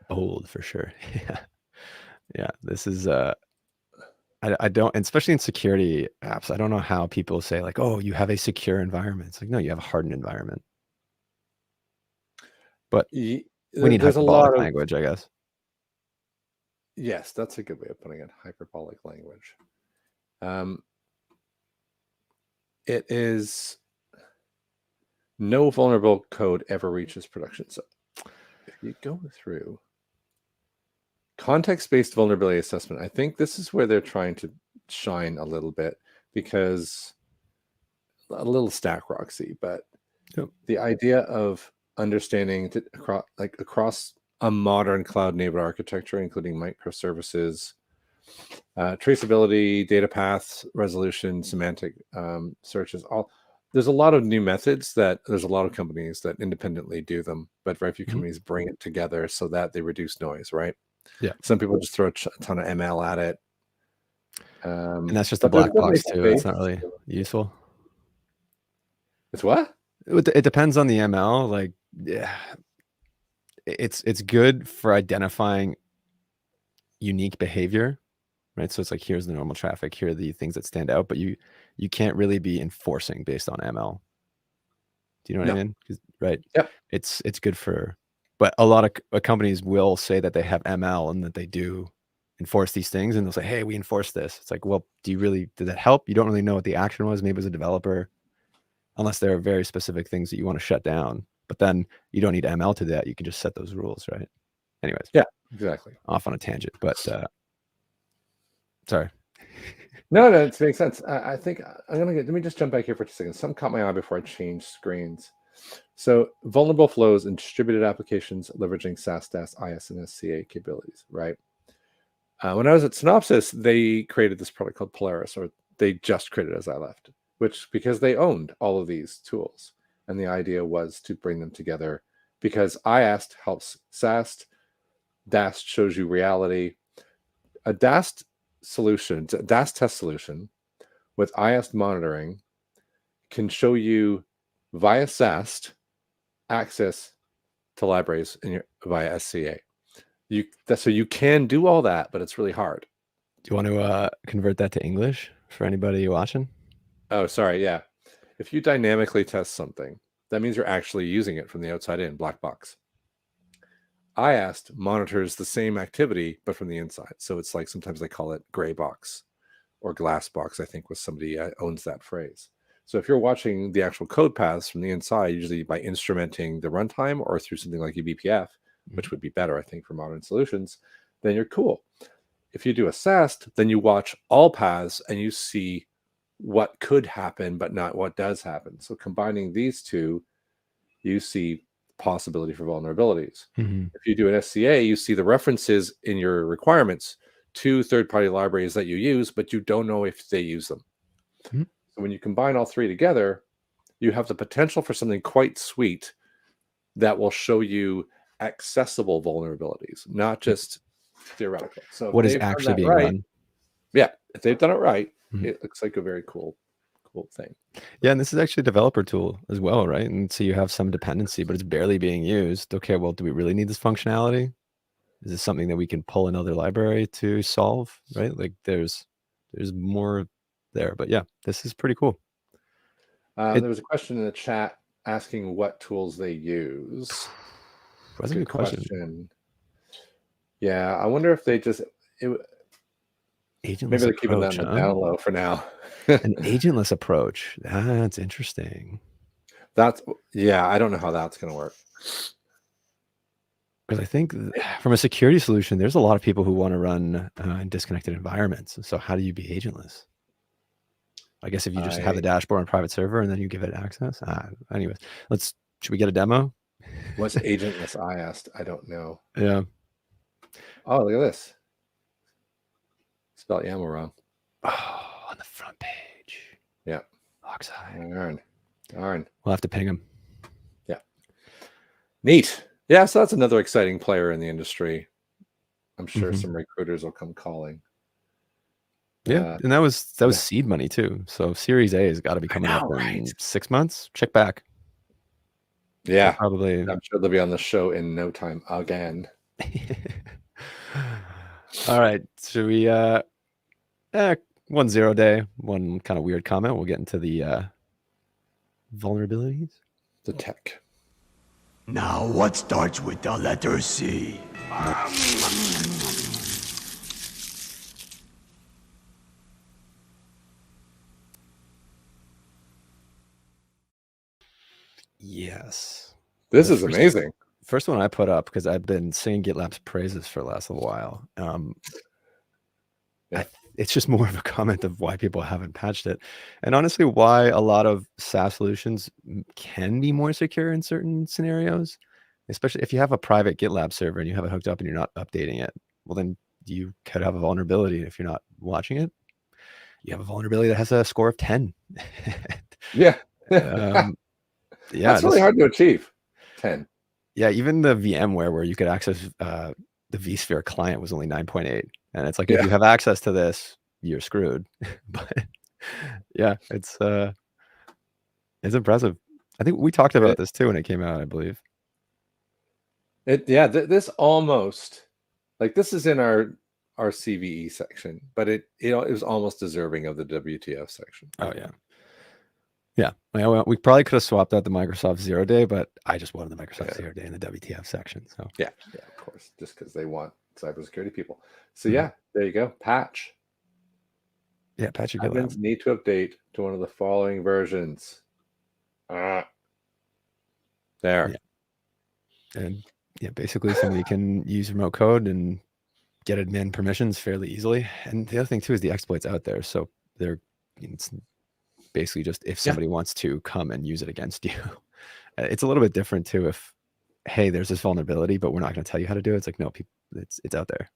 Bold for sure. Yeah. This is I don't, especially in security apps, I don't know how people say like, oh, you have a secure environment. It's like, no, you have a hardened environment. But we need hyperbolic language, I guess. Yes, that's a good way of putting it. Hyperbolic language. It is no vulnerable code ever reaches production. So if you go through Context-based vulnerability assessment. I think this is where they're trying to shine a little bit, because a little stack roxy, but Yep. the idea of understanding across a modern cloud native architecture, including microservices, traceability, data paths, resolution, semantic searches, there's a lot of new methods that there's a lot of companies that independently do them, but very few companies bring it together so that they reduce noise, right? Yeah. Some people just throw a ton of ML at it. And that's just a But there's black box definitely too. It's space. not really useful. It's what? It depends on the ML. Like, yeah, it's good for identifying unique behavior, right? So it's like, here's the normal traffic, here are the things that stand out, but you can't really be enforcing based on ML. Do you know what I No. mean? Right. Yep. It's good for, but a lot of companies will say that they have ML and that they do enforce these things, and they'll say, hey, we enforce this. It's like, well, did that help? You don't really know what the action was, maybe as a developer, unless there are very specific things that you want to shut down. But then you don't need ML to that. You can just set those rules, right? Anyways. Yeah, exactly. Off on a tangent, but sorry. No, it makes sense. I think let me just jump back here for 2 seconds. Something caught my eye before I changed screens. So vulnerable flows in distributed applications leveraging SaaS, DAS, IS, and SCA capabilities, right? When I was at Synopsys, they created this product called Polaris, or they just created as I left, because they owned all of these tools. And the idea was to bring them together, because IAST helps SAST, DAST shows you reality. A DAST solution, a DAST test solution with IAST monitoring can show you via SAST access to libraries via SCA. So you can do all that, but it's really hard. Do you want to convert that to English for anybody watching? Oh, sorry. Yeah. If you dynamically test something, that means you're actually using it from the outside in, black box. IAST monitors the same activity, but from the inside. So it's like, sometimes they call it gray box or glass box, I think, with somebody owns that phrase. So if you're watching the actual code paths from the inside, usually by instrumenting the runtime or through something like eBPF, which would be better, I think, for modern solutions, then you're cool. If you do a SAST, then you watch all paths and you see what could happen, but not what does happen. So combining these two, you see possibility for vulnerabilities. If you do an SCA, you see the references in your requirements to third-party libraries that you use, but you don't know if they use them. So when you combine all three together, you have the potential for something quite sweet that will show you accessible vulnerabilities, not just theoretical. So what is actually being run? Yeah, if they've done it right, it looks like a very cool thing. Yeah, and this is actually a developer tool as well, right? And so you have some dependency, but it's barely being used. Okay, well, do we really need this functionality? Is this something that we can pull another library to solve, right? Like there's more there, but yeah, this is pretty cool. There was a question in the chat asking what tools they use. That's a good question. Yeah, I wonder if they just maybe they're keeping that on the down low for now. An agentless approach. That's interesting. I don't know how that's going to work. Because I think from a security solution, there's a lot of people who want to run in disconnected environments. So how do you be agentless? I guess if you just have the dashboard on private server and then you give it access. Anyways, should we get a demo? What's agentless? I asked. I don't know. Yeah. Oh, look at this. Spelled YAML wrong. Oh, on the front page. Yeah. Oxide. Darn. We'll have to ping him. Yeah. Neat. Yeah, so that's another exciting player in the industry. I'm sure some recruiters will come calling. Yeah, and that was seed money too. So Series A has got to be coming up in 6 months. Check back. Yeah, probably. I'm sure they'll be on the show in no time again. All right, should we 1-0 day, one kind of weird comment. We'll get into the vulnerabilities. The tech. Now, what starts with the letter C? Yes. This is amazing. first one I put up because I've been singing GitLab's praises for the last little while. It's just more of a comment of why people haven't patched it, and honestly, why a lot of SaaS solutions can be more secure in certain scenarios, especially if you have a private GitLab server and you have it hooked up and you're not updating it. Well, then you could have a vulnerability if you're not watching it. You have a vulnerability that has a score of 10. Yeah. Yeah, That's really hard to achieve. 10. Yeah, even the VMware where you could access the vSphere client was only 9.8. And it's like, if you have access to this, you're screwed. But yeah, it's impressive. I think we talked about this too when it came out, I believe. This almost, like, this is in our CVE section, but it was almost deserving of the WTF section. Oh yeah. Yeah, well, we probably could have swapped out the Microsoft 0 day, but I just wanted the Microsoft 0 day in the WTF section. So yeah, of course, just because they want cybersecurity people. So yeah, there you go. Patch. Yeah, patch your GitLab. Need to update to one of the following versions. There. Yeah. And yeah, basically somebody can use remote code and get admin permissions fairly easily. And the other thing too is the exploits out there. So it's basically just if somebody wants to come and use it against you. It's a little bit different too if, hey, there's this vulnerability, but we're not going to tell you how to do it. It's like, no, people, it's out there.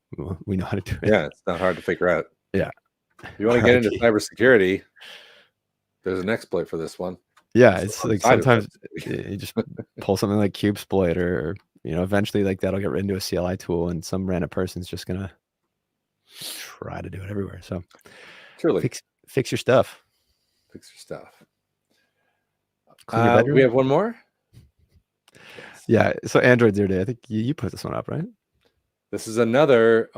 We know how to do it. Yeah, it's not hard to figure out. Yeah. If you want to get into cybersecurity, there's an exploit for this one. Yeah, it's like sometimes you just pull something like Kubesploit or eventually like that'll get written to a CLI tool and some random person's just going to try to do it everywhere. So truly fix your stuff. Fix your stuff. We have one more. Yes. Yeah. So Android 0 day. I think you put this one up, right? This is another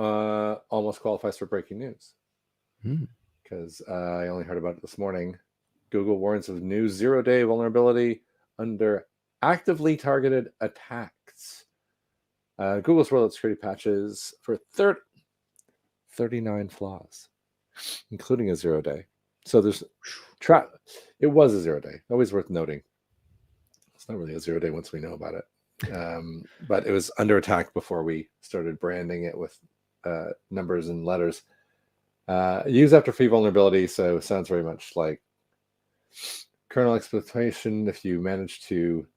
almost qualifies for breaking news because I only heard about it this morning. Google warns of new 0 day vulnerability under actively targeted attacks. Google's rolled out security patches for 39 flaws, including a 0 day. So there's it was a 0 day. Always worth noting. It's not really a 0 day once we know about it. But it was under attack before we started branding it with numbers and letters. Use after free vulnerability. So it sounds very much like kernel exploitation. If you manage to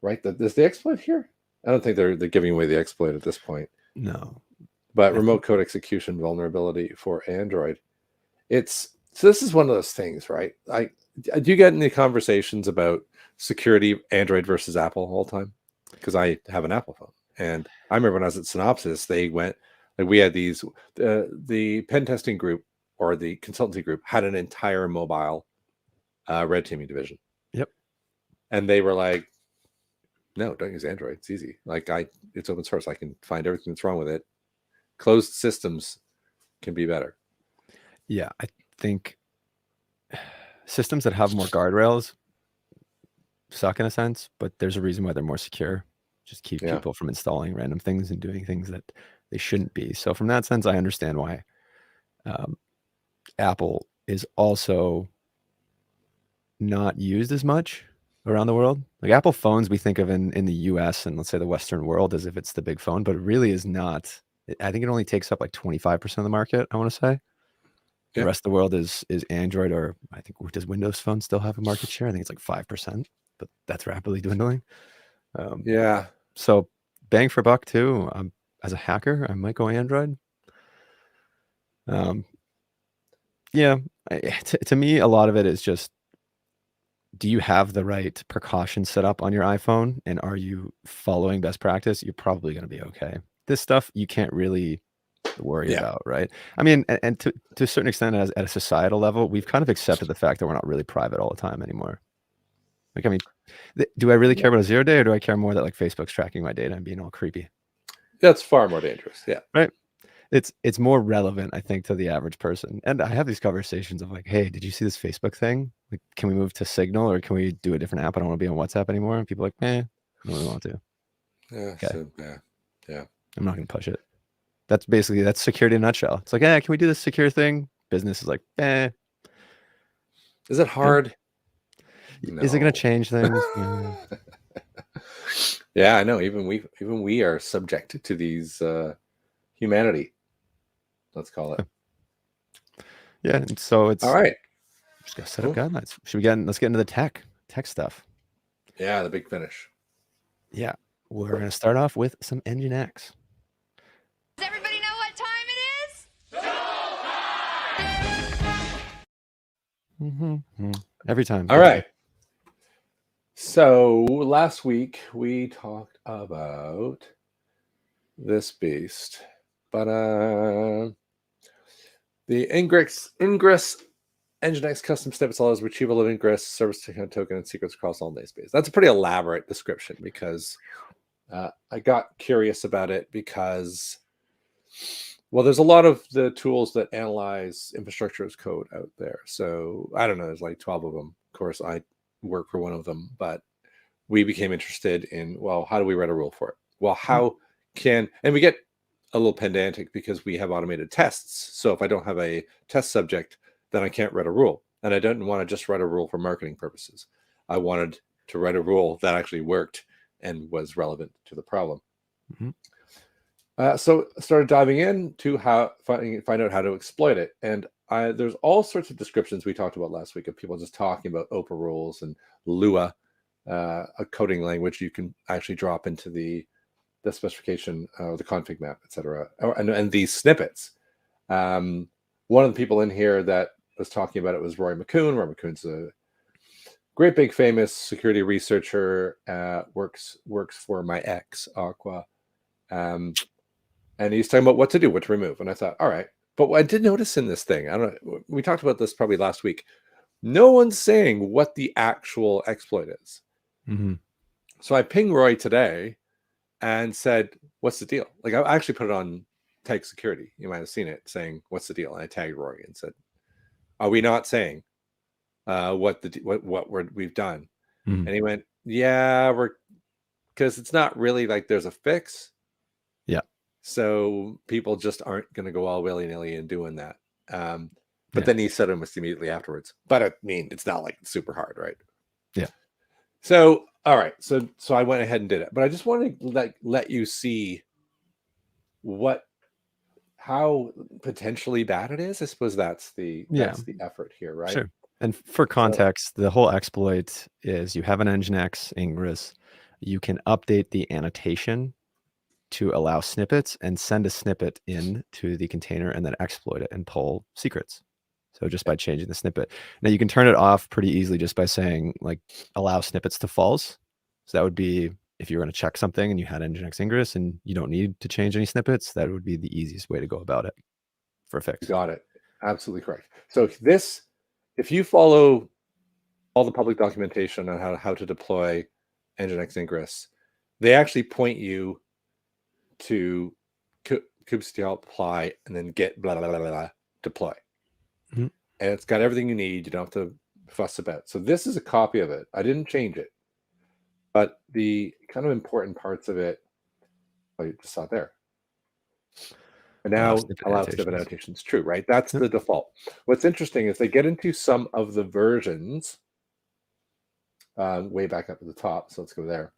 write is the exploit here? I don't think they're giving away the exploit at this point. No. But remote code execution vulnerability for Android. So this is one of those things, right? Do you get any conversations about security, Android versus Apple all the time? Because I have an Apple phone. And I remember when I was at Synopsys, they went, like we had these, the pen testing group or the consultancy group had an entire mobile red teaming division. Yep. And they were like, no, don't use Android. It's easy. Like it's open source. I can find everything that's wrong with it. Closed systems can be better. Yeah, I think systems that have more guardrails suck in a sense, but there's a reason why they're more secure. Just keep people from installing random things and doing things that they shouldn't be. So from that sense, I understand why Apple is also not used as much around the world. Like Apple phones, we think of in the US and let's say the Western world as if it's the big phone, but it really is not. I think it only takes up like 25% of the market, I want to say. The rest of the world is Android, or I think, does Windows Phone still have a market share? I think it's like 5%, but that's rapidly dwindling. So bang for buck too. As a hacker, I might go Android. To me, a lot of it is just, do you have the right precautions set up on your iPhone, and are you following best practice? You're probably going to be okay. This stuff you can't really worry about, right? I mean, and to a certain extent, at a societal level, we've kind of accepted the fact that we're not really private all the time anymore. Like, I mean, do I really care about a 0 day, or do I care more that like Facebook's tracking my data and being all creepy? That's far more dangerous. Yeah. Right. It's more relevant, I think, to the average person. And I have these conversations of like, hey, did you see this Facebook thing? Like, can we move to Signal, or can we do a different app? I don't want to be on WhatsApp anymore. And people are like, I don't really want to. Yeah. Okay. So, yeah. I'm not going to push it. That's security in a nutshell. It's like, can we do this secure thing? Business is like, Is it hard? No. Is it going to change things? Yeah, I know. Even we are subject to these humanity. Let's call it. Yeah, and so it's All right. just gotta set up guidelines. Let's get into the tech stuff. Yeah, the big finish. Yeah, we're gonna start off with some Nginx. Does everybody know what time it is? Every time. All right. So last week we talked about this beast, but the Nginx Nginx custom snippets allows retrieval of ingress, service token, and secrets across all namespace. That's a pretty elaborate description because I got curious about it because, well, there's a lot of the tools that analyze infrastructure as code out there. So I don't know, there's like 12 of them. Of course, I work for one of them, but we became interested in, well, how do we write a rule for it? Well, how can, and we get a little pedantic because we have automated tests. So if I don't have a test subject, then I can't write a rule. And I didn't want to just write a rule for marketing purposes. I wanted to write a rule that actually worked and was relevant to the problem. So I started diving in to find out how to exploit it. And there's all sorts of descriptions we talked about last week of people just talking about OPA rules and Lua, a coding language you can actually drop into the specification, the config map, etc. And these snippets. One of the people in here that was talking about it was Roy McCoon. Roy McCoon's a great big famous security researcher, works for my ex Aqua, and he's talking about what to do, what to remove. And I thought, all right, but what I did notice in this thing, I don't know, we talked about this probably last week. No one's saying what the actual exploit is. So I pinged Roy today and said, what's the deal? Like, I actually put it on tag security. You might have seen it saying, what's the deal? And I tagged Roy and said, are we not saying what we've done? And he went, yeah, because it's not really like there's a fix. Yeah. So people just aren't going to go all willy-nilly and doing that. But then he said almost immediately afterwards. But I mean, it's not like super hard, right? Yeah. So, all right. So I went ahead and did it. But I just want to let you see how potentially bad it is. I suppose that's the effort here, right? Sure. And for context, the whole exploit is you have an Nginx Ingress. You can update the annotation to allow snippets and send a snippet in to the container and then exploit it and pull secrets. So just by changing the snippet. Now you can turn it off pretty easily just by saying like allow snippets to false. So that would be if you're going to check something and you had Nginx Ingress and you don't need to change any snippets, that would be the easiest way to go about it for a fix. You got it. Absolutely correct. So if you follow all the public documentation on how to deploy Nginx Ingress, they actually point you to kubectl apply and then get blah blah blah blah deploy, and it's got everything you need. You don't have to fuss about. So this is a copy of it. I didn't change it, but the kind of important parts of it, you just saw it there. And now allow snippet annotations. True, right? That's the default. What's interesting is they get into some of the versions way back up at the top. So let's go there.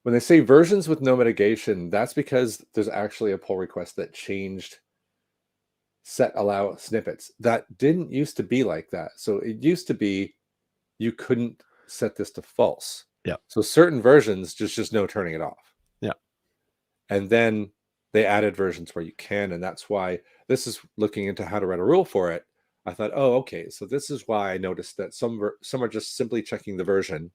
When they say versions with no mitigation, that's because there's actually a pull request that changed set allow snippets. That didn't used to be like that. So it used to be you couldn't set this to false. Yeah. So certain versions, just no turning it off. Yeah. And then they added versions where you can, and that's why this is looking into how to write a rule for it. I thought, oh, okay, so this is why I noticed that some are just simply checking the version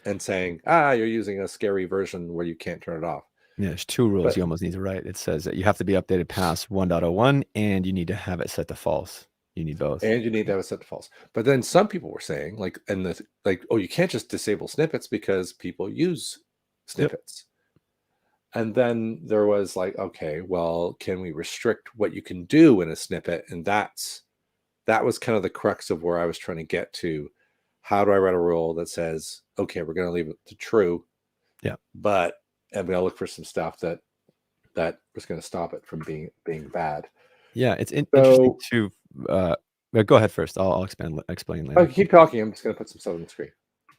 and saying, you're using a scary version where you can't turn it off. Yeah, there's two rules you almost need to write. It says that you have to be updated past 1.01 and you need to have it set to false. You need both. And you need to have it set to false. But then some people were saying, oh, you can't just disable snippets because people use snippets. Yep. And then there was like, okay, well, can we restrict what you can do in a snippet? And that was kind of the crux of where I was trying to get to. How do I write a rule that says, okay, we're going to leave it to true, but and we'll look for some stuff that was going to stop it from being bad. Yeah, it's interesting to. Go ahead first. I'll explain later. Oh, keep talking. I'm just going to put some stuff on the screen.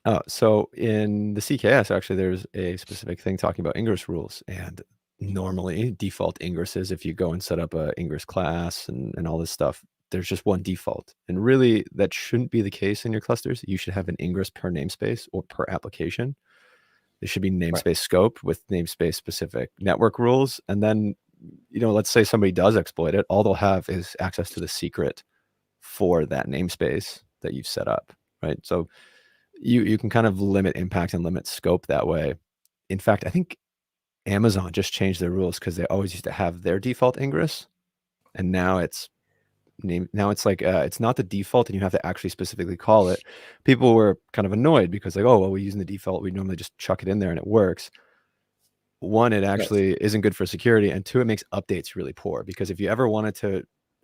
Oh, so in the CKS, actually, there's a specific thing talking about Ingress rules. And normally, default ingresses, if you go and set up a Ingress class and all this stuff, there's just one default. And really, that shouldn't be the case in your clusters. You should have an ingress per namespace or per application. There should be namespace scope with namespace specific network rules. And then, let's say somebody does exploit it. All they'll have is access to the secret for that namespace that you've set up, right? So you can kind of limit impact and limit scope that way. In fact, I think Amazon just changed their rules because they always used to have their default ingress, and now it's like it's not the default, and you have to actually specifically call it. People were kind of annoyed because like, oh well, we're using the default. We normally just chuck it in there and it works. One, it actually isn't good for security, and two, it makes updates really poor because if you ever wanted to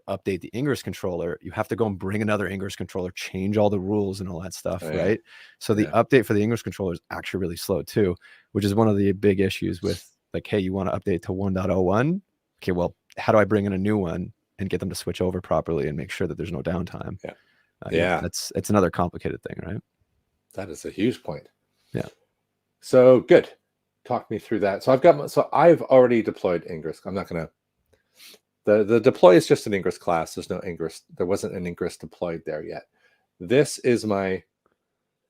update the Ingress controller, you have to go and bring another Ingress controller, change all the rules and all that stuff, right? So the update for the Ingress controller is actually really slow too, which is one of the big issues with like, hey, you want to update to 1.01? Okay, well, how do I bring in a new one and get them to switch over properly and make sure that there's no downtime? It's another complicated thing, right? That is a huge point. Yeah. So good. Talk me through that. So I've already deployed Ingress. I'm not going to. The deploy is just an Ingress class. There's no Ingress. There wasn't an Ingress deployed there yet. This is my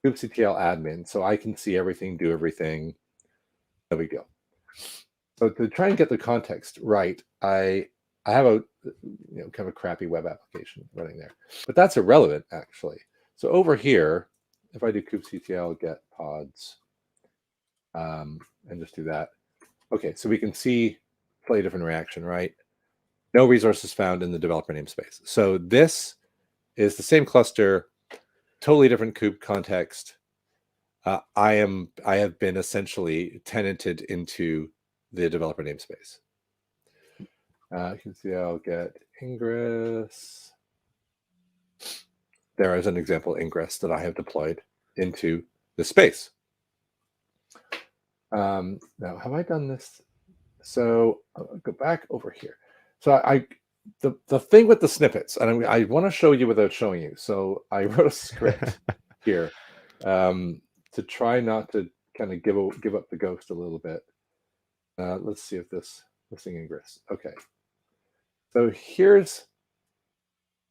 kubectl admin, so I can see everything, do everything. There we go. So to try and get the context right, I have a kind of a crappy web application running there, but that's irrelevant actually. So over here, if I do kubectl get pods, and just do that. Okay, so we can see slightly different reaction, right? No resources found in the developer namespace. So this is the same cluster, totally different kube context. I have been essentially tenanted into the developer namespace. You can see I'll get Ingress. There is an example Ingress that I have deployed into the space. Now, have I done this? So I'll go back over here. So the thing with the snippets, and I want to show you without showing you. So I wrote a script here to try not to kind of give up the ghost a little bit. Let's see if this thing Ingress. Okay. So here's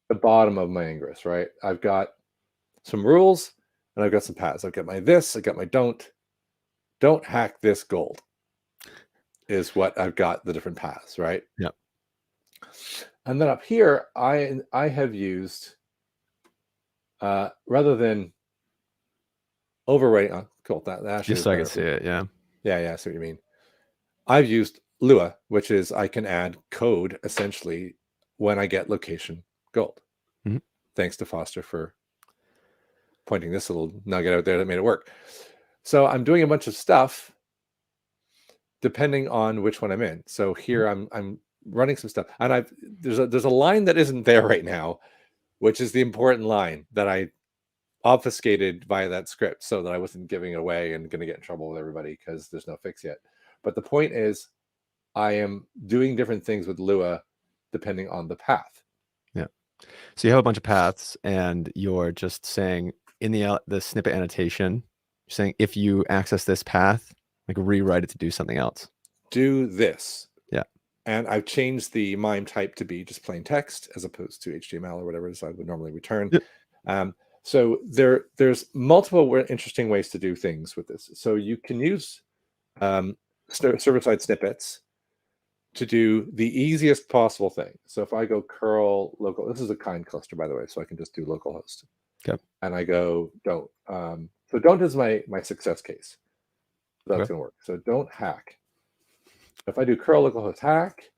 the bottom of my Ingress, right? I've got some rules and I've got some paths. I've got my this, I've got my don't hack this gold is what I've got the different paths, right? Yep. And then up here, I have used, rather than overwriting, oh, cool, that actually just so I can see it, yeah. Yeah, I see what you mean. I've used Lua, which is I can add code essentially when I get location gold. Mm-hmm. Thanks to Foster for pointing this little nugget out there that made it work. So I'm doing a bunch of stuff depending on which one I'm in. So here I'm running some stuff, and there's a line that isn't there right now, which is the important line that I obfuscated via that script so that I wasn't giving it away and going to get in trouble with everybody because there's no fix yet. But the point is, I am doing different things with Lua depending on the path. Yeah. So you have a bunch of paths, and you're just saying in the snippet annotation, you're saying if you access this path, like rewrite it to do something else. Do this. Yeah. And I've changed the MIME type to be just plain text as opposed to HTML or whatever it is I would normally return. Yep. So there's multiple interesting ways to do things with this. So you can use server-side snippets to do the easiest possible thing. So if I go curl local, this is a kind cluster, by the way, so I can just do localhost. Okay. And I go don't. So don't is my success case. That's going to work. So don't hack. If I do curl localhost hack,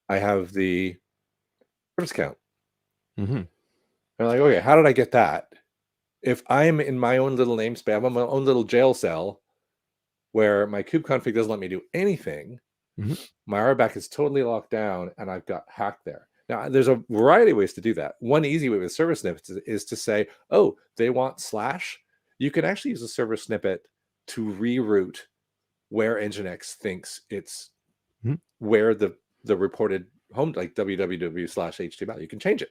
I have the service count. Mm-hmm. I'm like, okay, how did I get that? If I'm in my own little namespace, I'm in my own little jail cell where my kubeconfig doesn't let me do anything, mm-hmm. my RBAC is totally locked down and I've got hacked there. Now, there's a variety of ways to do that. One easy way with server snippets is to say, oh, they want / You can actually use a server snippet to reroute where Nginx thinks it's where the reported home, like www/html. You can change it.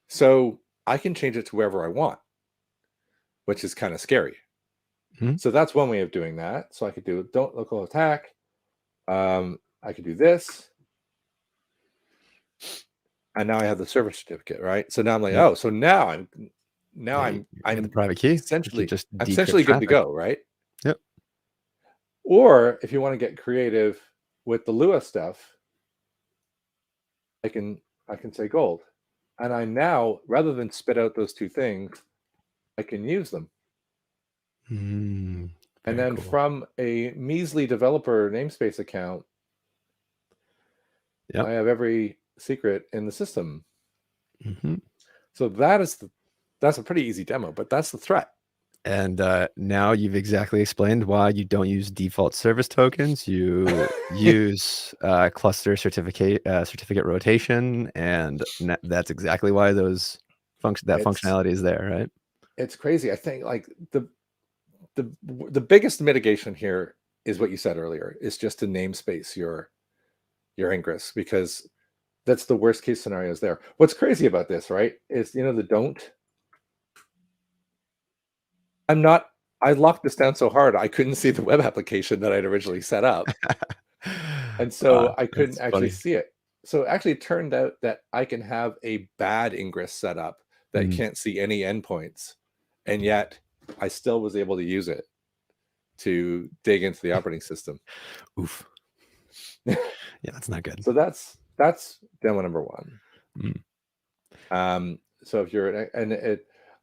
So I can change it to wherever I want. which is kind of scary. Mhm. So that's one way of doing that. So I could do don't local attack. I could do this. And now I have the server certificate, right? So now I'm like, Yep. oh, so now I'm Yeah, you get the private key. You could essentially just I'm decrypt essentially good to traffic. go, right? Yep. Or if you want to get creative with the Lua stuff, I can say gold. And I now, rather than spit out those two things, I can use them. And Very then cool. from a measly developer namespace account, Yep. I have every secret in the system. Mhm. So that's a pretty easy demo, but that's the threat. And now you've exactly explained why you don't use default service tokens. You use cluster certificate rotation, and that's exactly why those functionality is there, right? It's crazy. I think like the biggest mitigation here is what you said earlier, is just to namespace your Ingress, because that's the worst case scenarios there. What's crazy about this, right, is the don't. I locked this down so hard I couldn't see the web application that I'd originally set up. And so I couldn't That's actually funny. see it. So actually it turned out that I can have a bad Ingress setup that can't see any endpoints, and yet I still was able to use it to dig into the operating system. Oof. Yeah, that's not good. So that's demo number one. So if you're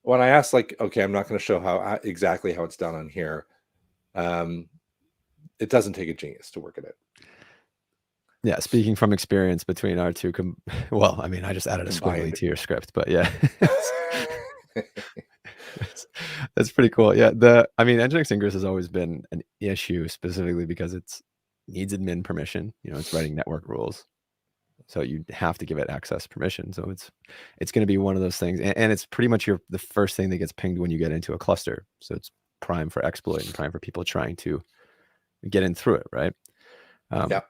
when I asked, like, okay, I'm not going to show exactly how it's done on here. It doesn't take a genius to work at it. Yeah, speaking from experience between our two, well, I mean, I just added a squiggly Combined. to your script, but yeah, that's pretty cool. Yeah, Nginx Ingress has always been an issue, specifically because it needs admin permission. It's writing network rules, so you have to give it access permission. So it's going to be one of those things, and it's pretty much the first thing that gets pinged when you get into a cluster. So it's prime for exploit and prime for people trying to get in through it, right? Yeah.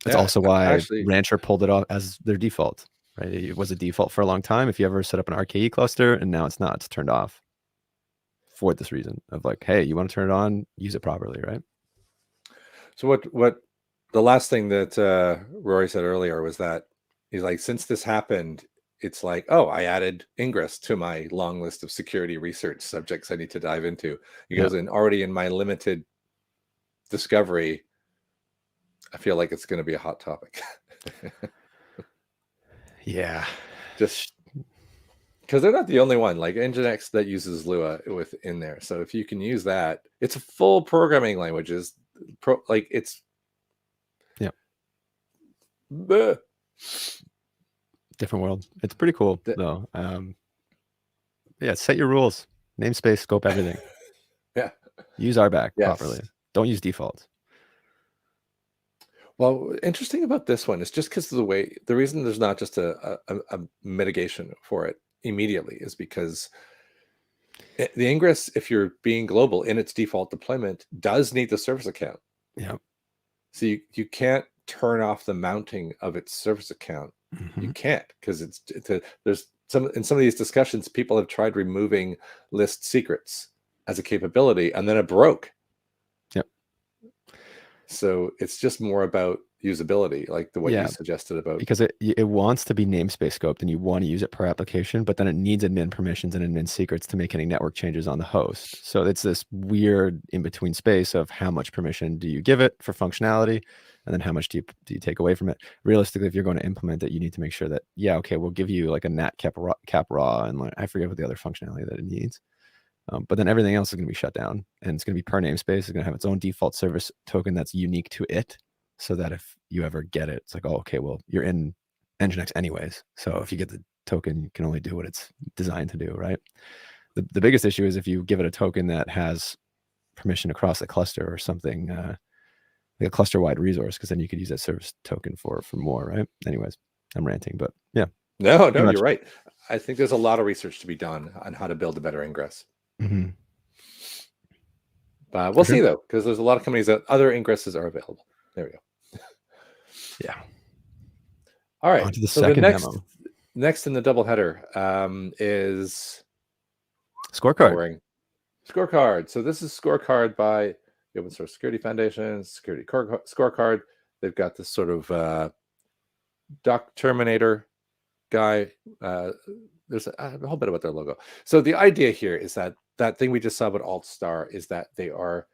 That's also why actually, Rancher pulled it off as their default, right? It was a default for a long time. If you ever set up an RKE cluster, and now it's not, it's turned off for this reason of like, hey, you want to turn it on, use it properly, right? So what the last thing that Rory said earlier was that he's like, since this happened, it's like, oh, I added Ingress to my long list of security research subjects I need to dive into. He goes, and already in my limited discovery, I feel like it's going to be a hot topic. Yeah. Just because they're not the only one. Like Nginx that uses Lua within there. So if you can use that, it's a full programming language. It's bleh. Different world. It's pretty cool though. Yeah, set your rules, namespace, scope everything. Yeah. Use RBAC properly. Don't use defaults. Well, interesting about this one is just because of the reason there's not just a mitigation for it immediately is because the Ingress, if you're being global in its default deployment, does need the service account. Yeah. So you can't turn off the mounting of its service account. You can't, because there's in some of these discussions, people have tried removing list secrets as a capability, and then it broke. Yep. So it's just more about usability, like the way you suggested about, because it wants to be namespace scoped and you want to use it per application, but then it needs admin permissions and admin secrets to make any network changes on the host. So it's this weird in between space of how much permission do you give it for functionality, and then how much do you take away from it. Realistically, if you're going to implement it, you need to make sure that, yeah, okay, we'll give you like a nat cap raw, and like, I forget what the other functionality that it needs. But then everything else is going to be shut down, and it's going to be per namespace. It's going to have its own default service token that's unique to it, so that if you ever get it, it's like, oh, okay, well, you're in Nginx anyways. So if you get the token, you can only do what it's designed to do, right? The biggest issue is if you give it a token that has permission across the cluster or something, like a cluster-wide resource, because then you could use that service token for more, right? Anyways, I'm ranting, but yeah. No, you're right. I think there's a lot of research to be done on how to build a better Ingress. We'll see though, because there's a lot of companies that other Ingresses are available. There we go. Yeah. All right. On to the so second the demo. Next in the double header is scorecard. boring. Scorecard. So this is Scorecard by the Open Source Security Foundation, Security Scorecard. They've got this sort of Doc Terminator guy. There's a whole bit about their logo. So the idea here is that that thing we just saw about Alt-Star is that they are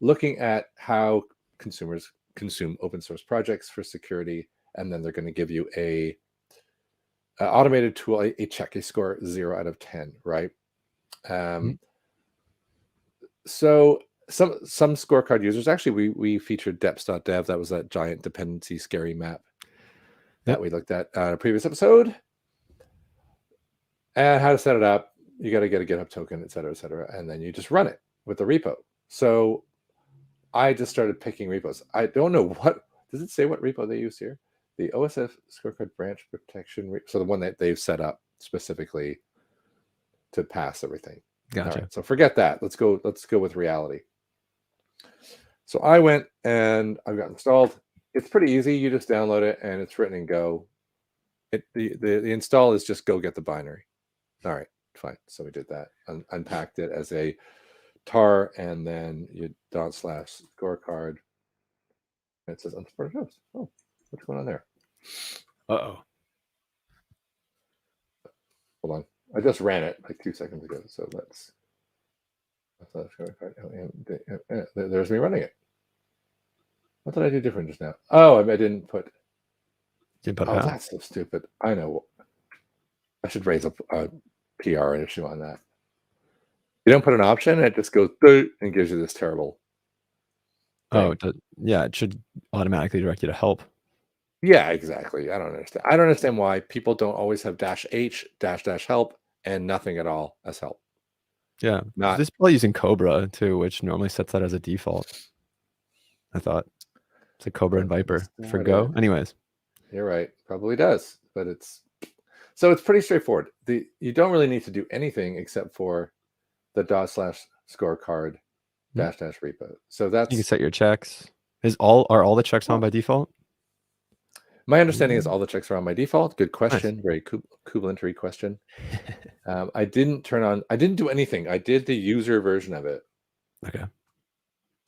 looking at how consumers consume open source projects for security, and then they're going to give you a automated tool, a check, a score 0 out of 10, right? So some Scorecard users, actually, we featured deps.dev. That was that giant dependency scary map that we looked at in a previous episode. And how to set it up. You got to get a GitHub token, et cetera, and then you just run it with the repo. So I just started picking repos. I don't know what, does it say what repo they use here? The OSF Scorecard branch protection. So the one that they've set up specifically to pass everything. Gotcha. Right, so forget that. Let's go with reality. So I went and I've got installed. It's pretty easy. You just download it and it's written in Go. The install is just go get the binary. All right, fine. So we did that. Unpacked it as a tar, and then you /scorecard. And it says unsupported host. Oh, what's going on there? Uh-oh. Hold on. I just ran it like 2 seconds ago. So there's me running it. What did I do different just now? Oh, I didn't put. Oh, that's so stupid. I know. I should raise a PR issue on that. You don't put an option, it just goes and gives you this terrible thing. Oh, yeah, it should automatically direct you to help. Yeah, exactly. I don't understand why people don't always have -h --help and nothing at all as help. Yeah, this is probably using Cobra too, which normally sets that as a default. I thought it's a Cobra and Viper for Go. Anyways, you're right, probably does, but it's pretty straightforward. You don't really need to do anything except for the /scorecard -- repo. So that's, you can set your checks. Are all the checks on by default? My understanding is all the checks are on by default. Good question. Nice. Very complimentary question. I didn't do anything. I did the user version of it. Okay.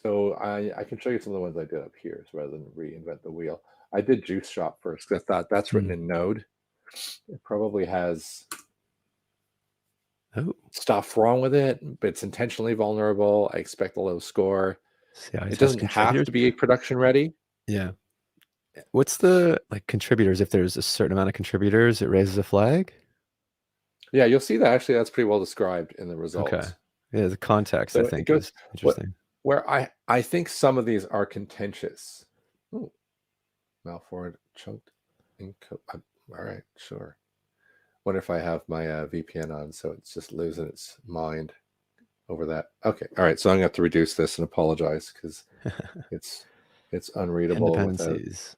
So I can show you some of the ones I did up here, so rather than reinvent the wheel. I did Juice Shop first because I thought that's written in Node. It probably has stuff wrong with it, but it's intentionally vulnerable. I expect a low score. It doesn't have to be production ready. Yeah. What's the contributors? If there's a certain amount of contributors, it raises a flag? Yeah, you'll see that actually that's pretty well described in the results. Okay. Yeah, the context, so I think, is interesting. Where I think some of these are contentious. Ooh. Malformed, chunked, all right, sure. Wonder if I have my VPN on, so it's just losing its mind over that. Okay, all right, so I'm gonna have to reduce this and apologize because it's unreadable. Dependencies.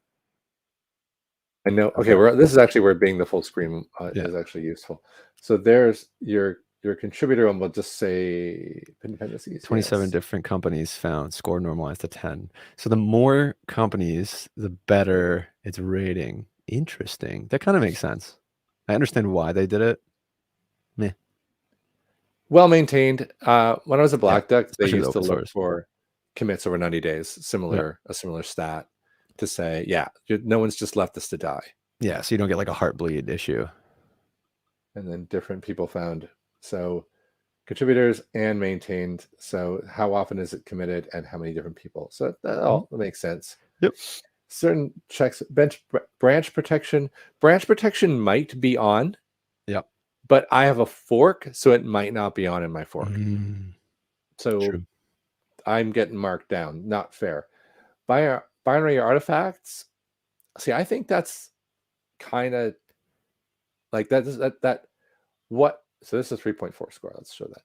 I know. Okay, this is actually where being the full screen is actually useful. So there's your contributor, and we'll just say dependencies. 27 different companies found, score normalized to 10. So the more companies, the better its rating. Interesting. That kind of makes sense. I understand why they did it. Meh. Well maintained. When I was at Black Duck, they used to look for commits over 90 days, a similar stat to say, no one's just left this to die. Yeah, so you don't get like a heartbleed issue. And then different people found, so contributors and maintained, so how often is it committed and how many different people. So that all makes sense. Yep. Certain checks, branch protection. Branch protection might be on. Yep. But I have a fork, so it might not be on in my fork. So true. I'm getting marked down. Not fair. Binary artifacts. See, I think that's kind of like that. What? So this is 3.4 score. Let's show that.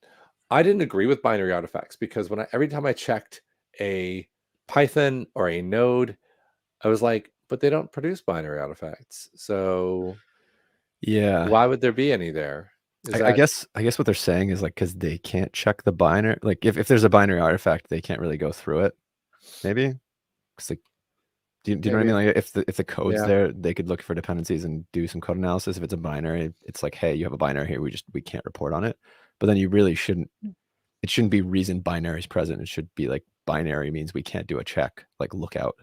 I didn't agree with binary artifacts because every time I checked a Python or a node, I was like, but they don't produce binary artifacts. So yeah, why would there be any there? I guess what they're saying is because they can't check the binary. Like if there's a binary artifact, they can't really go through it. Maybe. Do you know what I mean? Like if the code's there, they could look for dependencies and do some code analysis. If it's a binary, it's like, hey, you have a binary here. We can't report on it. But then you really shouldn't. it shouldn't be reason binary is present. It should be like binary means we can't do a check, like lookout.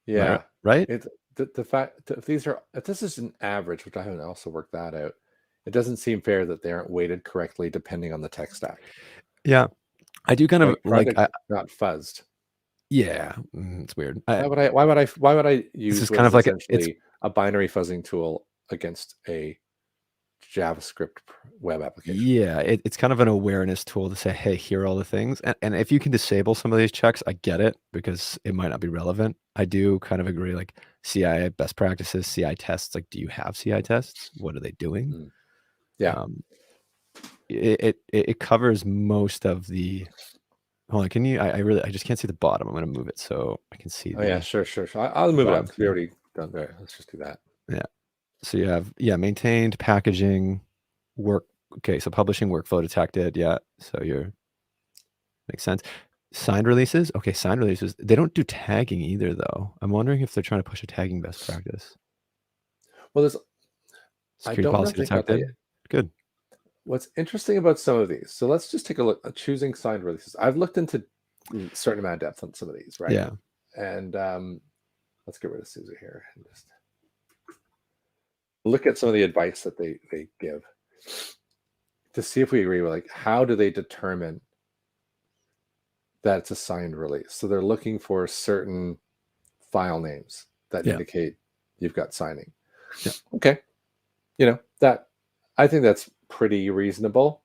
Yeah. Right? The fact that if this is an average, which I haven't also worked that out, it doesn't seem fair that they aren't weighted correctly depending on the tech stack. Yeah. I do kind of like, not fuzzed. yeah, it's weird. Why would I use is kind of like essentially a binary fuzzing tool against a JavaScript web application? Yeah, it's kind of an awareness tool to say, hey, here are all the things. And if you can disable some of these checks, I get it because it might not be relevant. I do kind of agree, like CI best practices, CI tests. Like, do you have CI tests? What are they doing? Yeah. It covers most of the. Hold on, can you? I just can't see the bottom. I'm going to move it so I can see. Oh yeah, sure. I'll move it up. We already done there. Let's just do that. Yeah. So you have maintained packaging work. Okay, so publishing workflow detected. Yeah, so makes sense. Signed releases. Okay, signed releases. They don't do tagging either, though. I'm wondering if they're trying to push a tagging best practice. Well, there's security policy detected. Good. What's interesting about some of these, so let's just take a look at choosing signed releases. I've looked into a certain amount of depth on some of these, right? Yeah. And let's get rid of Susie here and just look at some of the advice that they give to see if we agree with, like, how do they determine that it's a signed release? So they're looking for certain file names that indicate you've got signing. Yeah. Okay. That I think that's pretty reasonable.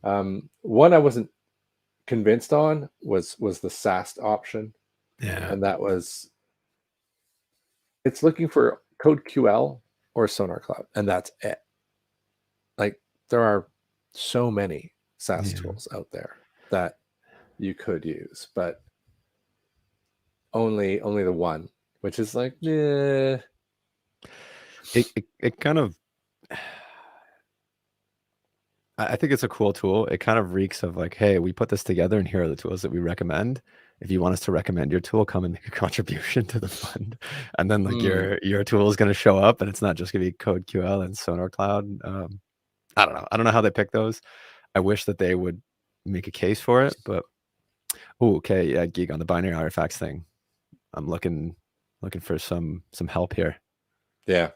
One I wasn't convinced on was the SAST option. Yeah. And that was, it's looking for CodeQL or Sonar Cloud, and that's it. Like, there are so many SaaS tools out there that you could use, but only the one, which is like, it kind of, I think it's a cool tool. It kind of reeks of like, hey, we put this together and here are the tools that we recommend. If you want us to recommend your tool, come and make a contribution to the fund. And then like your tool is going to show up and it's not just going to be CodeQL and Sonar Cloud. I don't know. I don't know how they pick those. I wish that they would make a case for it, but okay. Yeah. Geek on the binary artifacts thing. I'm looking for some help here. Yeah.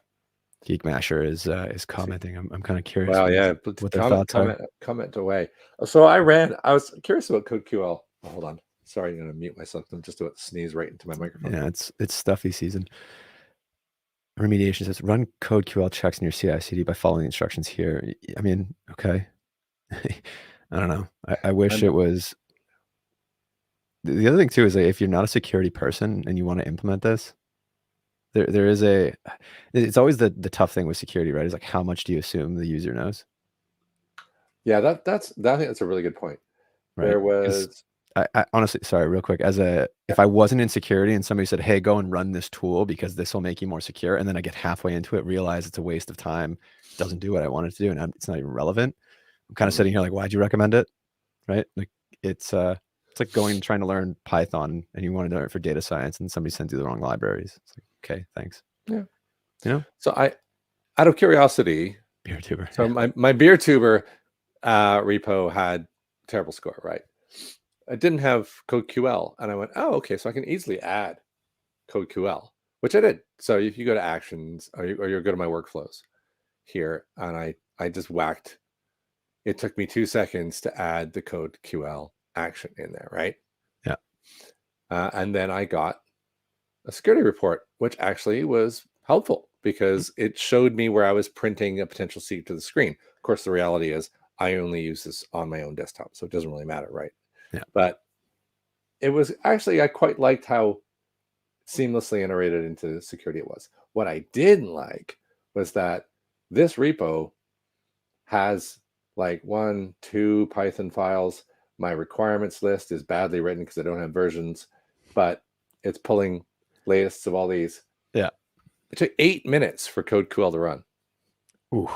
Geek Masher is commenting. I'm kind of curious. Well, yeah, what their thoughts are. Comment away. So I was curious about CodeQL. Oh, hold on. Sorry, I'm going to mute myself. I'm just about to sneeze right into my microphone. Yeah, it's stuffy season. Remediation says run CodeQL checks in your CI/CD by following the instructions here. I mean, okay. I don't know. I wish it was. The other thing too is like, if you're not a security person and you want to implement this, there is it's always the tough thing with security, right? Is like, how much do you assume the user knows? Yeah, I think that's a really good point. Right. There was, I honestly, sorry, real quick, if I wasn't in security and somebody said, hey, go and run this tool because this will make you more secure, and then I get halfway into it, realize it's a waste of time, doesn't do what I wanted to do, and it's not even relevant, I'm kind of sitting here like, why'd you recommend it? Right? Like, it's like trying to learn Python and you want to learn it for data science and somebody sends you the wrong libraries. It's like, okay, thanks. Yeah. So out of curiosity, beer tuber. So my beer tuber repo had terrible score, right? I didn't have CodeQL, and I went, oh, okay, so I can easily add CodeQL, which I did. So if you go to actions or you go to my workflows here, and I just whacked. It took me 2 seconds to add the CodeQL action in there, right? Yeah. And then I got a security report, which actually was helpful because it showed me where I was printing a potential seed to the screen. Of course, the reality is I only use this on my own desktop, so it doesn't really matter, right? Yeah. But it was actually, I quite liked how seamlessly integrated into security it was. What I didn't like was that this repo has like 1, 2 Python files. My requirements list is badly written because I don't have versions, but it's pulling latest of all these. Yeah. It took 8 minutes for CodeQL to run. Ooh.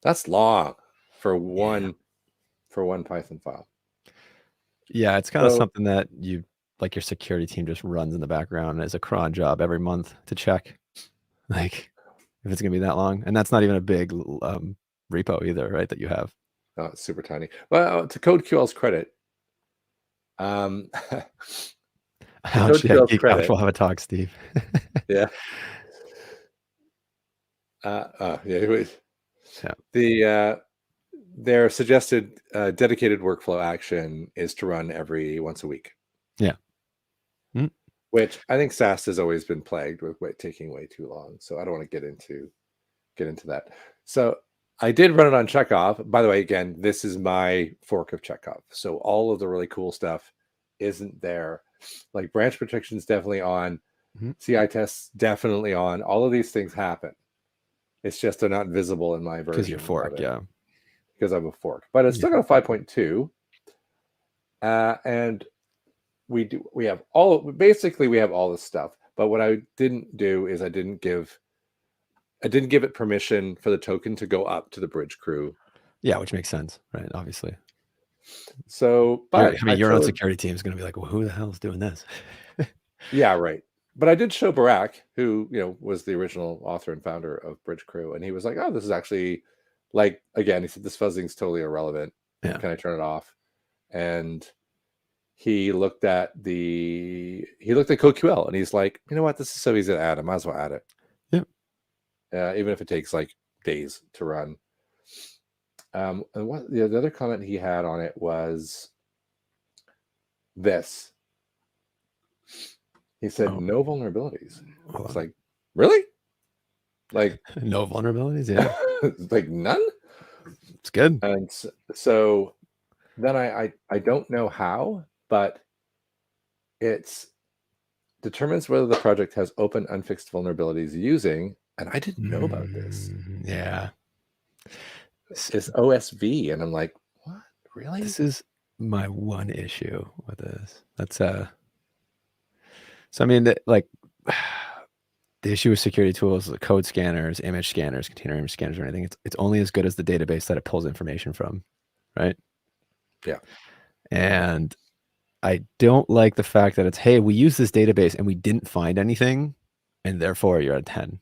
That's long for one Python file. Yeah, it's kind of something that you like your security team just runs in the background as a cron job every month to check, like if it's gonna be that long. And that's not even a big repo either, right? That you have. Oh, it's super tiny. Well, to CodeQL's credit, to Ouch, yeah, CodeQL's Geek Ouch, credit, we'll have a talk, Steve. yeah. Yeah, it was Yeah. the their suggested dedicated workflow action is to run every once a week. Yeah. Mm. Which I think SaaS has always been plagued with taking way too long. So I don't want to get into that. So I did run it on Chekhov. By the way, again, this is my fork of Chekhov. So all of the really cool stuff isn't there. Like branch protection is definitely on. Mhm. CI tests definitely on. All of these things happen. It's just they're not visible in my version. Because you're fork, of it, yeah. Because I'm a fork. But it's still got a 5.2. And we have all this stuff. But what I didn't do is I didn't give it permission for the token to go up to the bridge crew. Yeah, which makes sense, right? Obviously. So, but your own security team is going to be like, well, who the hell is doing this? Yeah, right. But I did show Barak, who was the original author and founder of Bridge Crew, and he was like, "Oh, this is actually like again." He said, "This fuzzing is totally irrelevant. Yeah. Can I turn it off?" And he looked at CodeQL, and he's like, "You know what? This is so easy to add. I might as well add it. Yeah. Even if it takes like days to run." And what the other comment he had on it was this. He said, "No vulnerabilities." I was like, "Really? Like no vulnerabilities? Yeah, like none?" It's good. And so then I don't know how, but it's determines whether the project has open unfixed vulnerabilities using, and I didn't know about this. Yeah. It's OSV, and I'm like, what? Really? This is my one issue with this. That's so I mean, like the issue with security tools, like code scanners, image scanners, container image scanners, or anything, it's only as good as the database that it pulls information from, right? Yeah. And I don't like the fact that it's, hey, we use this database and we didn't find anything, and therefore you're at 10.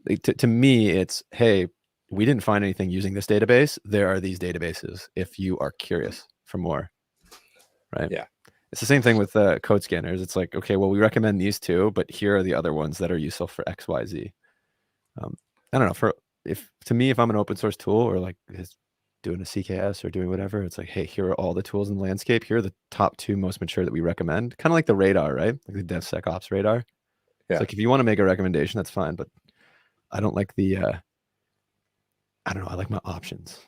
Like, to me, it's, hey, we didn't find anything using this database. There are these databases if you are curious for more, right? Yeah. It's the same thing with code scanners. It's like, okay, well, we recommend these two, but here are the other ones that are useful for X, Y, Z. I don't know. To me, if I'm an open source tool or like doing a CKS or doing whatever, it's like, hey, here are all the tools in the landscape. Here are the top 2 most mature that we recommend. Kind of like the radar, right? Like the DevSecOps radar. Yeah. It's like if you want to make a recommendation, that's fine, but I don't like the I don't know. I like my options.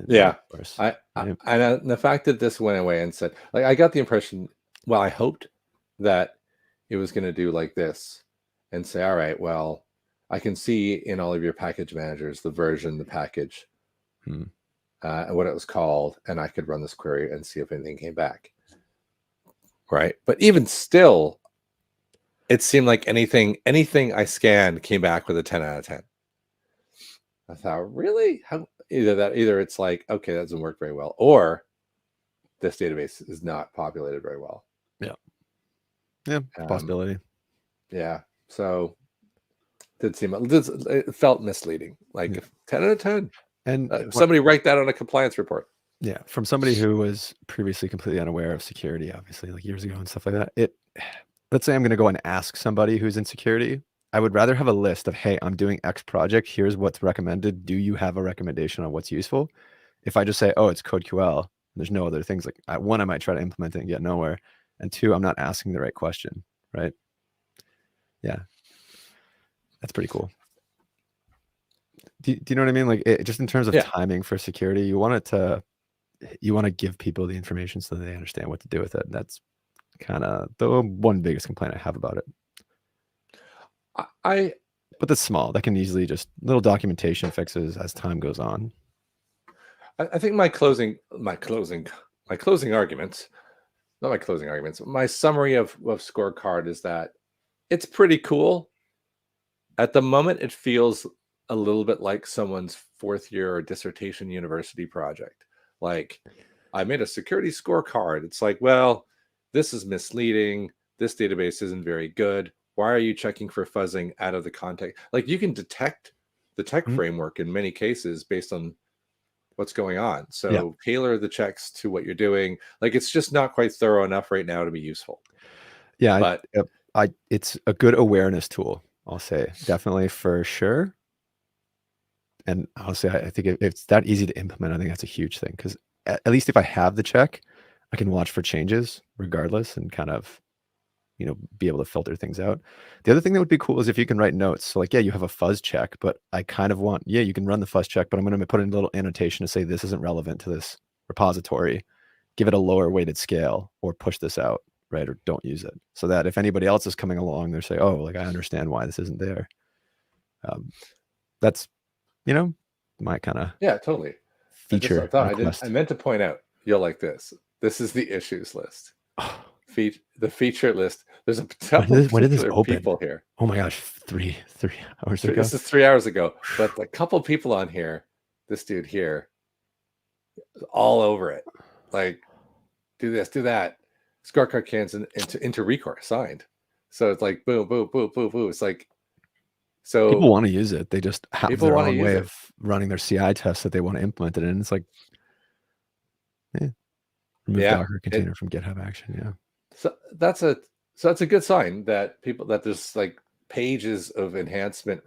Yeah. And the fact that this went away and said, like, I got the impression, well, I hoped that it was going to do like this and say, all right, well, I can see in all of your package managers the version, the package, and what it was called, and I could run this query and see if anything came back. Right. But even still, it seemed like anything I scanned came back with a 10 out of 10. I thought, really? How either it's like, okay, that doesn't work very well, or this database is not populated very well. Yeah, possibility. Yeah. So it felt misleading. Like 10 out of 10. And somebody write that on a compliance report. Yeah, from somebody who was previously completely unaware of security, obviously, like years ago and stuff like that. Let's say I'm going to go and ask somebody who's in security. I would rather have a list of, hey, I'm doing X project. Here's what's recommended. Do you have a recommendation on what's useful? If I just say, oh, it's CodeQL, there's no other things, like one, I might try to implement it and get nowhere. And 2, I'm not asking the right question, right? Yeah. That's pretty cool. Do you know what I mean? Like just in terms of timing for security, you want to give people the information so that they understand what to do with it. That's kind of the one biggest complaint I have about it. But that's small. That can easily just little documentation fixes as time goes on. I think my closing arguments, not my closing arguments, my summary of Scorecard is that it's pretty cool. At the moment, it feels a little bit like someone's 4th year dissertation university project. Like, I made a security scorecard. It's like, well, this is misleading. This database isn't very good. Why are you checking for fuzzing out of the context? Like, you can detect the tech framework in many cases based on what's going on. So Yeah. tailor the checks to what you're doing. Like, it's just not quite thorough enough right now to be useful. Yeah, But it's a good awareness tool, I'll say, definitely for sure. And honestly, I think if it's that easy to implement, I think that's a huge thing, because at least if I have the check, I can watch for changes regardless and kind of, be able to filter things out. The other thing that would be cool is if you can write notes. So like, yeah, you have a fuzz check, but I kind of want, yeah, you can run the fuzz check, but I'm going to put in a little annotation to say this isn't relevant to this repository, give it a lower weighted scale, or push this out, right? Or don't use it, so that if anybody else is coming along, they're saying, oh, like, I understand why this isn't there. That's, my kind of yeah, totally. feature I meant to point out, you'll like this. This is the issues list. The feature list. There's a couple when did this particular open? people here. Oh my gosh, 3 hours ago. This is 3 hours ago. But a couple people on here, this dude here, all over it. Like, do this, do that. Scorecard cans into Recore signed. So it's like boom, boom, boom, boom, boom. It's like, so people want to use it. They just have people their wanna own use way it. of running their CI tests that they want to implement it in. It's like, remove Yeah, Docker container from GitHub Action. Yeah. So that's a good sign that there's like pages of enhancement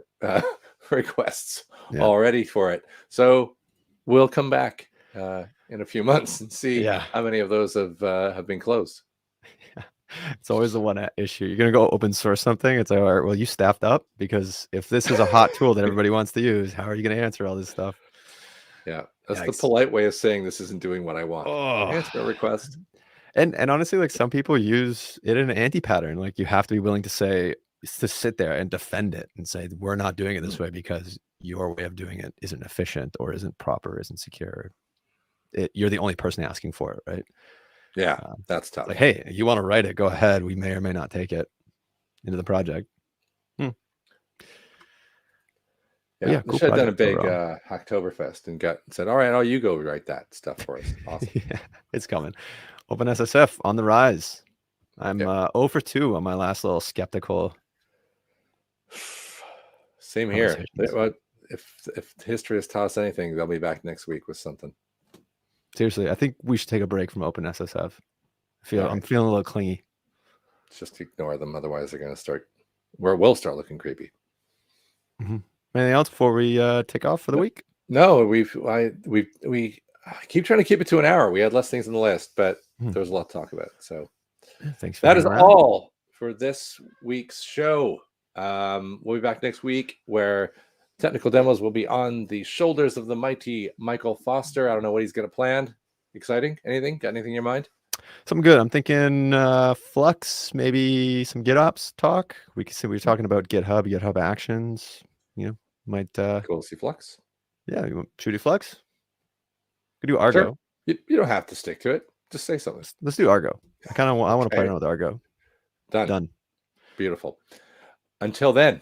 requests Yeah. already for it. So we'll come back in a few months and see Yeah. how many of those have been closed. It's always the one issue. You're going to go open source something. It's like, all right, well, you staffed up, because if this is a hot tool that everybody wants to use, how are you going to answer all this stuff? Yeah, that's the Yikes. polite way of saying this isn't doing what I want. Oh. Enhancement request. And honestly, like, some people use it in an anti-pattern. Like, you have to be willing to sit there and defend it and say, we're not doing it this way because your way of doing it isn't efficient or isn't proper, isn't secure. You're the only person asking for it, right? Yeah, that's tough. Like, hey, you want to write it, go ahead. We may or may not take it into the project. Yeah, cool should have done a project big overall. Hacktoberfest and said, all right, you go write that stuff for us. Awesome. Yeah, it's coming. OpenSSF on the rise. I'm 0 for 2 on my last little skeptical. Same here. conversations. If history has taught us anything, they'll be back next week with something. Seriously, I think we should take a break from OpenSSF. I'm feeling a little clingy. Just ignore them, otherwise they're going to start. We'll start looking creepy. Anything else before we take off for the week? No, we keep trying to keep it to an hour. We had less things on the list, but there's a lot to talk about. So thanks for that is around. all for this week's show. We'll be back next week, where technical demos will be on the shoulders of the mighty Michael Foster. I don't know what he's got planned. Exciting? Anything? Got anything in your mind? Something good. I'm thinking Flux, maybe some GitOps talk. We were talking about GitHub Actions. Might Cool. See Flux. Yeah, you want Shooty Flux? Could do Argo. Sure. You don't have to stick to it. Just say something. Let's do Argo. I want to play around with Argo. Done. Beautiful. Until then,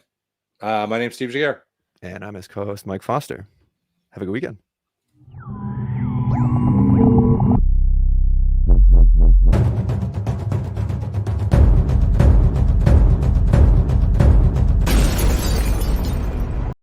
my name's Steve Jaguar. And I'm his co-host, Mike Foster. Have a good weekend.